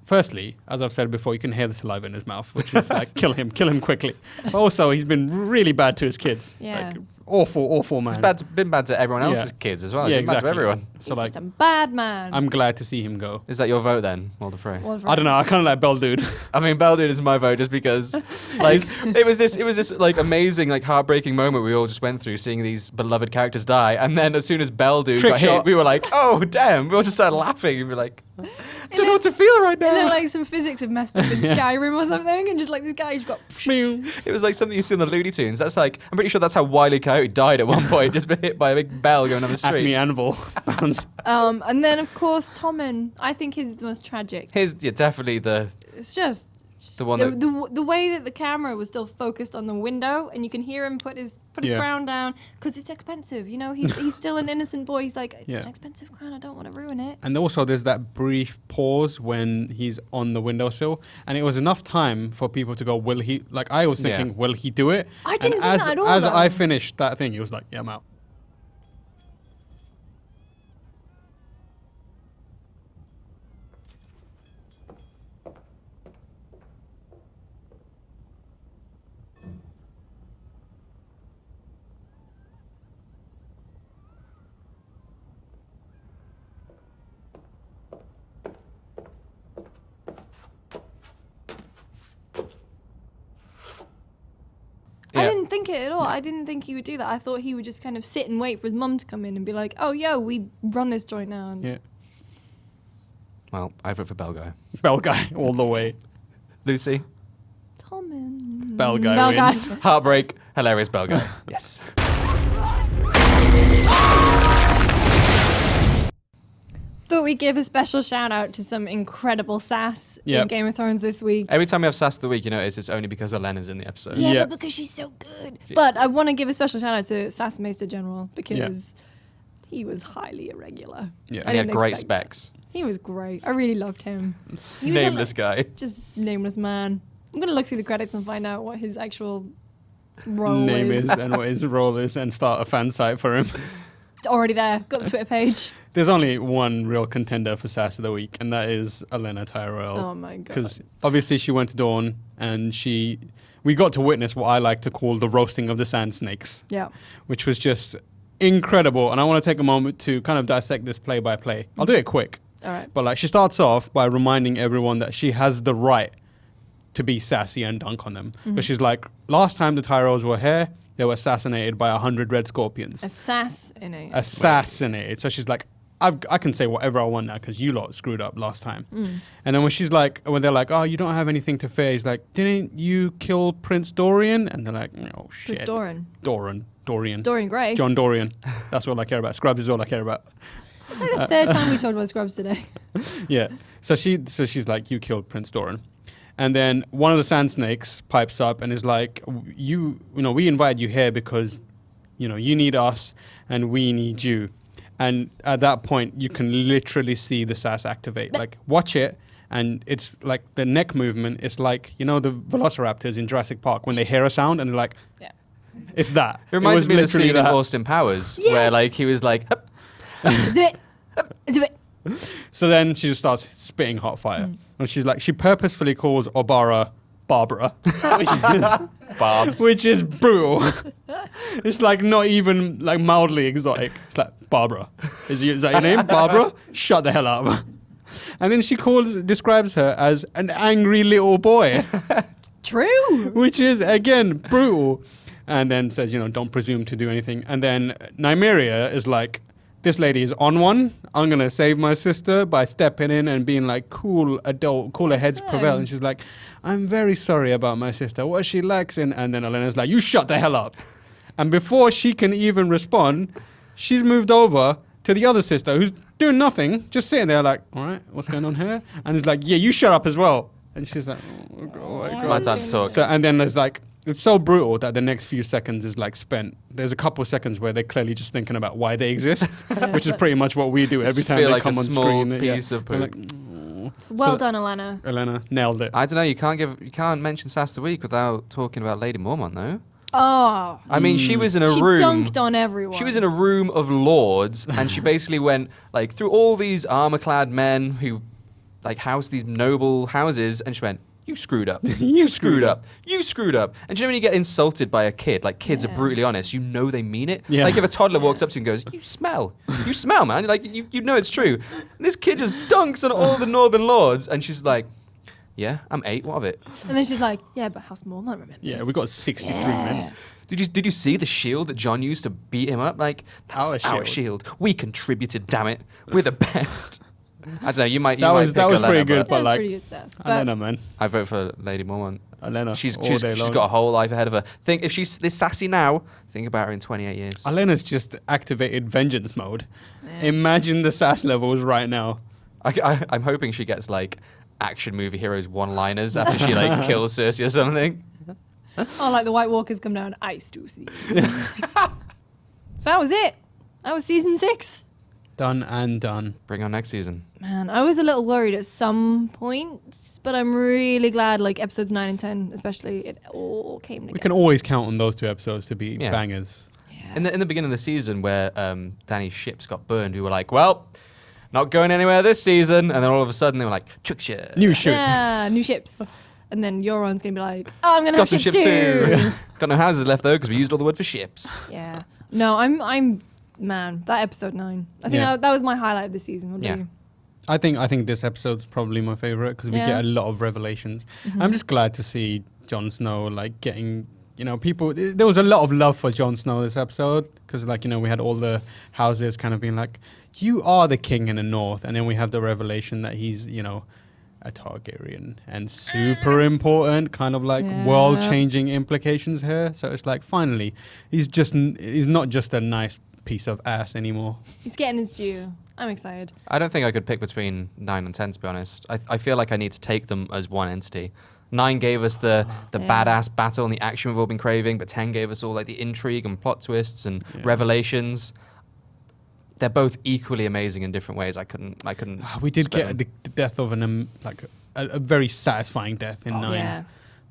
Speaker 2: firstly, as I've said before, you can hear the saliva in his mouth, which is like, kill him quickly. But also, he's been really bad to his kids.
Speaker 1: Yeah.
Speaker 2: Like, awful man.
Speaker 3: It's been bad to everyone else's kids as well.
Speaker 2: Yeah,
Speaker 3: It's been bad
Speaker 2: exactly.
Speaker 3: to everyone.
Speaker 2: So,
Speaker 1: He's
Speaker 2: like,
Speaker 1: just a bad man.
Speaker 2: I'm glad to see him go.
Speaker 3: Is that your vote then, Walder Frey?
Speaker 1: Walder Frey.
Speaker 2: I don't know. I kind of like Bell Dude.
Speaker 3: I mean, Bell Dude is my vote just because, like, it was this like amazing, like heartbreaking moment we all just went through, seeing these beloved characters die, and then as soon as Bell Dude
Speaker 2: Trick
Speaker 3: got
Speaker 2: shot.
Speaker 3: hit, we were like, oh damn! We all just started laughing and we were like, I don't know what to feel right
Speaker 1: It looked
Speaker 3: now.
Speaker 1: like some physics have messed up in Skyrim or something, and just like this guy just got.
Speaker 3: It was like something you see in the Looney Tunes. That's like, I'm pretty sure that's how Wile E. Coyote died at one point, just been hit by a big bell going down the street.
Speaker 2: Acme Anvil.
Speaker 1: And then of course Tommen. I think his is the most tragic.
Speaker 3: Definitely the
Speaker 1: It's just
Speaker 3: one
Speaker 1: the,
Speaker 3: that
Speaker 1: the way that the camera was still focused on the window, and you can hear him put his
Speaker 2: Yeah.
Speaker 1: crown down because it's expensive. You know, he's still an innocent boy. He's like, it's
Speaker 2: Yeah.
Speaker 1: an expensive crown. I don't want to ruin it.
Speaker 2: And also, there's that brief pause when he's on the windowsill, and it was enough time for people to go, "Will he?" Like I was thinking,
Speaker 3: Yeah.
Speaker 2: "Will he do it?"
Speaker 1: I didn't
Speaker 2: and
Speaker 1: think
Speaker 2: as,
Speaker 1: that at all,
Speaker 2: As
Speaker 1: though.
Speaker 2: I finished that thing, he was like, "Yeah, I'm out."
Speaker 1: I
Speaker 3: Yeah.
Speaker 1: didn't think it at all. I didn't think he would do that. I thought he would just kind of sit and wait for his mum to come in and be like, "Oh, yo, we run this joint now." And
Speaker 2: Yeah,
Speaker 3: Well, I vote for Bell Guy.
Speaker 2: Bell guy all the way.
Speaker 3: Lucy,
Speaker 1: Tommen.
Speaker 2: Bell guy
Speaker 1: Bell guy.
Speaker 2: wins.
Speaker 3: heartbreak, hilarious Bell Guy. Yes.
Speaker 1: Thought we'd give a special shout out to some incredible sass in
Speaker 2: Yep.
Speaker 1: Game of Thrones this week.
Speaker 3: Every time we have Sass of the Week, you notice it's only because Elena's in the episode.
Speaker 1: Yeah,
Speaker 2: Yeah.
Speaker 1: but because she's so good. But I want to give a special shout out to Sass Maester General because he was highly irregular.
Speaker 2: Yeah.
Speaker 1: I
Speaker 3: And he had
Speaker 1: didn't
Speaker 3: great
Speaker 1: expect that.
Speaker 3: specs.
Speaker 1: He was great. I really loved him. He was
Speaker 3: Nameless guy.
Speaker 1: just nameless man. I'm gonna look through the credits and find out what his actual role
Speaker 2: Name
Speaker 1: is.
Speaker 2: is and what his role is, and start a fan site for him.
Speaker 1: It's already there. Got the Twitter page.
Speaker 2: There's only one real contender for Sass of the Week, and that is Elena Tyrell.
Speaker 1: Oh my god.
Speaker 2: Because obviously she went to Dorne, and we got to witness what I like to call the roasting of the sand snakes,
Speaker 1: Yeah.
Speaker 2: which was just incredible. And I want to take a moment to kind of dissect this play by play. I'll do it quick.
Speaker 1: All right.
Speaker 2: But like she starts off by reminding everyone that she has the right to be sassy and dunk on them. But she's like, last time the Tyrells were here, they were assassinated by 100 red scorpions.
Speaker 1: Assassinate.
Speaker 2: Assassinated. So she's like, I can say whatever I want now because you lot screwed up last time. And then when they're like, oh, you don't have anything to fear, he's like, didn't you kill Prince Dorian? And they're like, oh shit.
Speaker 1: Who's Doran?
Speaker 2: Dorian.
Speaker 1: Dorian Gray.
Speaker 2: John Dorian. That's all I care about. Scrubs is all I care about.
Speaker 1: The third time we talked about Scrubs today.
Speaker 2: Yeah. So she's like, you killed Prince Doran. And then one of the sand snakes pipes up and is like, you know, we invited you here because, you know, you need us and we need you. And at that point, you can literally see the sass activate. Like, watch it. And it's like the neck movement. It's like, you know, the velociraptors in Jurassic Park when they hear a sound and they're like,
Speaker 1: Yeah.
Speaker 2: it's that.
Speaker 3: It reminds
Speaker 2: was
Speaker 3: me of the
Speaker 2: literally
Speaker 3: scene in
Speaker 2: that.
Speaker 3: Austin Powers
Speaker 1: Yes!
Speaker 3: where like he was like, "Hup."
Speaker 1: Is it? Is it?
Speaker 2: So then she just starts spitting hot fire. And she's like, she purposefully calls Obara Barbara,
Speaker 3: Barbs.
Speaker 2: which is brutal. It's like not even like mildly exotic. It's like, Barbara. Is that your name? Barbara? Shut the hell up. And then she describes her as an angry little boy,
Speaker 1: True.
Speaker 2: which is, again, brutal. and then says, don't presume to do anything. And then Nymeria is like, this lady is on one. I'm going to save my sister by stepping in and being like, cool adult, cooler heads prevail. And she's like, I'm very sorry about my sister. What she lacks in. And then Olenna's like, you shut the hell up. And before she can even respond, she's moved over to the other sister who's doing nothing, just sitting there like, all right, what's going on here? And it's like, yeah, you shut up as well. And she's like, oh my God.
Speaker 3: My time to talk.
Speaker 2: So, and then there's like, it's so brutal that the next few seconds is like spent. There's a couple of seconds where they're clearly just thinking about why they exist, which is pretty much what we do every time they
Speaker 3: like
Speaker 2: come
Speaker 3: a
Speaker 2: on
Speaker 3: small
Speaker 2: screen.
Speaker 3: piece of poop.
Speaker 2: Like,
Speaker 1: Well done, Olenna.
Speaker 2: Olenna nailed it.
Speaker 3: I don't know. You can't mention Sass the Week without talking about Lady Mormont, though.
Speaker 1: Oh.
Speaker 3: I mean, she was in a
Speaker 1: She
Speaker 3: room.
Speaker 1: dunked on everyone.
Speaker 3: She was in a room of lords, and she basically went like through all these armor-clad men who like house these noble houses, and she went, "You screwed up. You screwed up. You screwed up." And do you know when you get insulted by a kid, like kids are brutally honest, you know they mean it.
Speaker 2: Yeah.
Speaker 3: Like if a toddler walks up to you and goes, "You smell, man," like you know it's true. And this kid just dunks on all the Northern lords, and she's like, "Yeah, I'm 8. What of it?"
Speaker 1: And then she's like, yeah, but House Mormont remembers.
Speaker 2: Yeah, we got 63 men.
Speaker 3: Did you see the shield that Jon used to beat him up? Like, that was our shield. We contributed, damn it. We're the best. I don't know, you might
Speaker 2: That was
Speaker 3: pick
Speaker 2: pretty
Speaker 3: Olenna,
Speaker 2: good,
Speaker 1: That
Speaker 2: but
Speaker 1: was
Speaker 2: like,
Speaker 1: pretty good stuff.
Speaker 2: Olenna, man.
Speaker 3: I vote for Lady Mormont.
Speaker 2: Olenna,
Speaker 3: She's
Speaker 2: all day long.
Speaker 3: got a whole life ahead of her. Think if she's this sassy now, think about her in 28 years.
Speaker 2: Olenna's just activated vengeance mode. Imagine the sass levels right now.
Speaker 3: I'm hoping she gets like action movie heroes one-liners after she like kills Cersei or something.
Speaker 1: Oh, like the White Walkers come down. I still see. So that was it. That was season 6.
Speaker 2: Done and done.
Speaker 3: Bring on next season.
Speaker 1: Man, I was a little worried at some points, but I'm really glad, like episodes 9 and 10, especially, it all came together.
Speaker 2: We can always count on those 2 episodes to be bangers.
Speaker 1: Yeah.
Speaker 3: In the beginning of the season where Dany's ships got burned, we were like, well, not going anywhere this season. And then all of a sudden they were like, trick ship.
Speaker 2: New ships.
Speaker 1: Yeah, new ships. And then Euron's going to be like, oh, I'm going to
Speaker 3: Got
Speaker 1: have
Speaker 3: some
Speaker 1: ships too.
Speaker 3: Got no houses left though because we used all the wood for ships.
Speaker 1: Yeah. No, I'm man, that episode 9. I think that was my highlight of the season. What about you?
Speaker 2: I think this episode's probably my favorite because we get a lot of revelations. I'm just glad to see Jon Snow like getting, people. There was a lot of love for Jon Snow this episode because we had all the houses kind of being like, you are the king in the north, and then we have the revelation that he's a Targaryen and super important, kind of like world-changing implications here. So it's like finally he's not just a nice piece of ass anymore.
Speaker 1: He's getting his due. I'm excited.
Speaker 3: I don't think I could pick between 9 and 10 to be honest. I feel like I need to take them as one entity. 9 gave us the badass battle and the action we've all been craving, but 10 gave us all like the intrigue and plot twists and revelations. They're both equally amazing in different ways. I couldn't.
Speaker 2: We did get the death of a very satisfying death in 9.
Speaker 1: Yeah.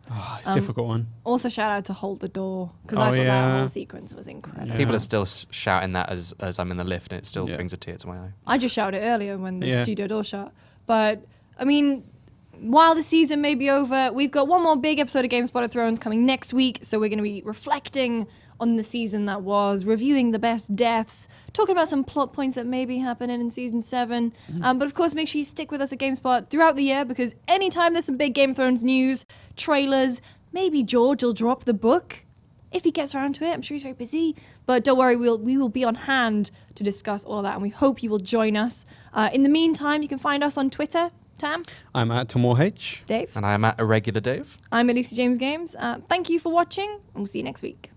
Speaker 2: Oh, it's a difficult one.
Speaker 1: Also, shout out to Hold the Door because I thought that whole sequence was incredible.
Speaker 3: People are still shouting that as I'm in the lift, and it still brings a tear to my eye.
Speaker 1: I just shouted it earlier when the studio door shut. But I mean, while the season may be over, we've got one more big episode of GameSpot of Thrones coming next week. So we're going to be reflecting on the season that was, reviewing the best deaths, talking about some plot points that may be happening in season 7. But of course, make sure you stick with us at GameSpot throughout the year because anytime there's some big Game of Thrones news, trailers, maybe George will drop the book if he gets around to it. I'm sure he's very busy. But don't worry, we will be on hand to discuss all of that, and we hope you will join us. In the meantime, you can find us on Twitter. Tam?
Speaker 2: I'm at TomorH.
Speaker 1: Dave?
Speaker 3: And I'm at Irregular Dave.
Speaker 1: I'm at Lucy James Games. Thank you for watching, and we'll see you next week.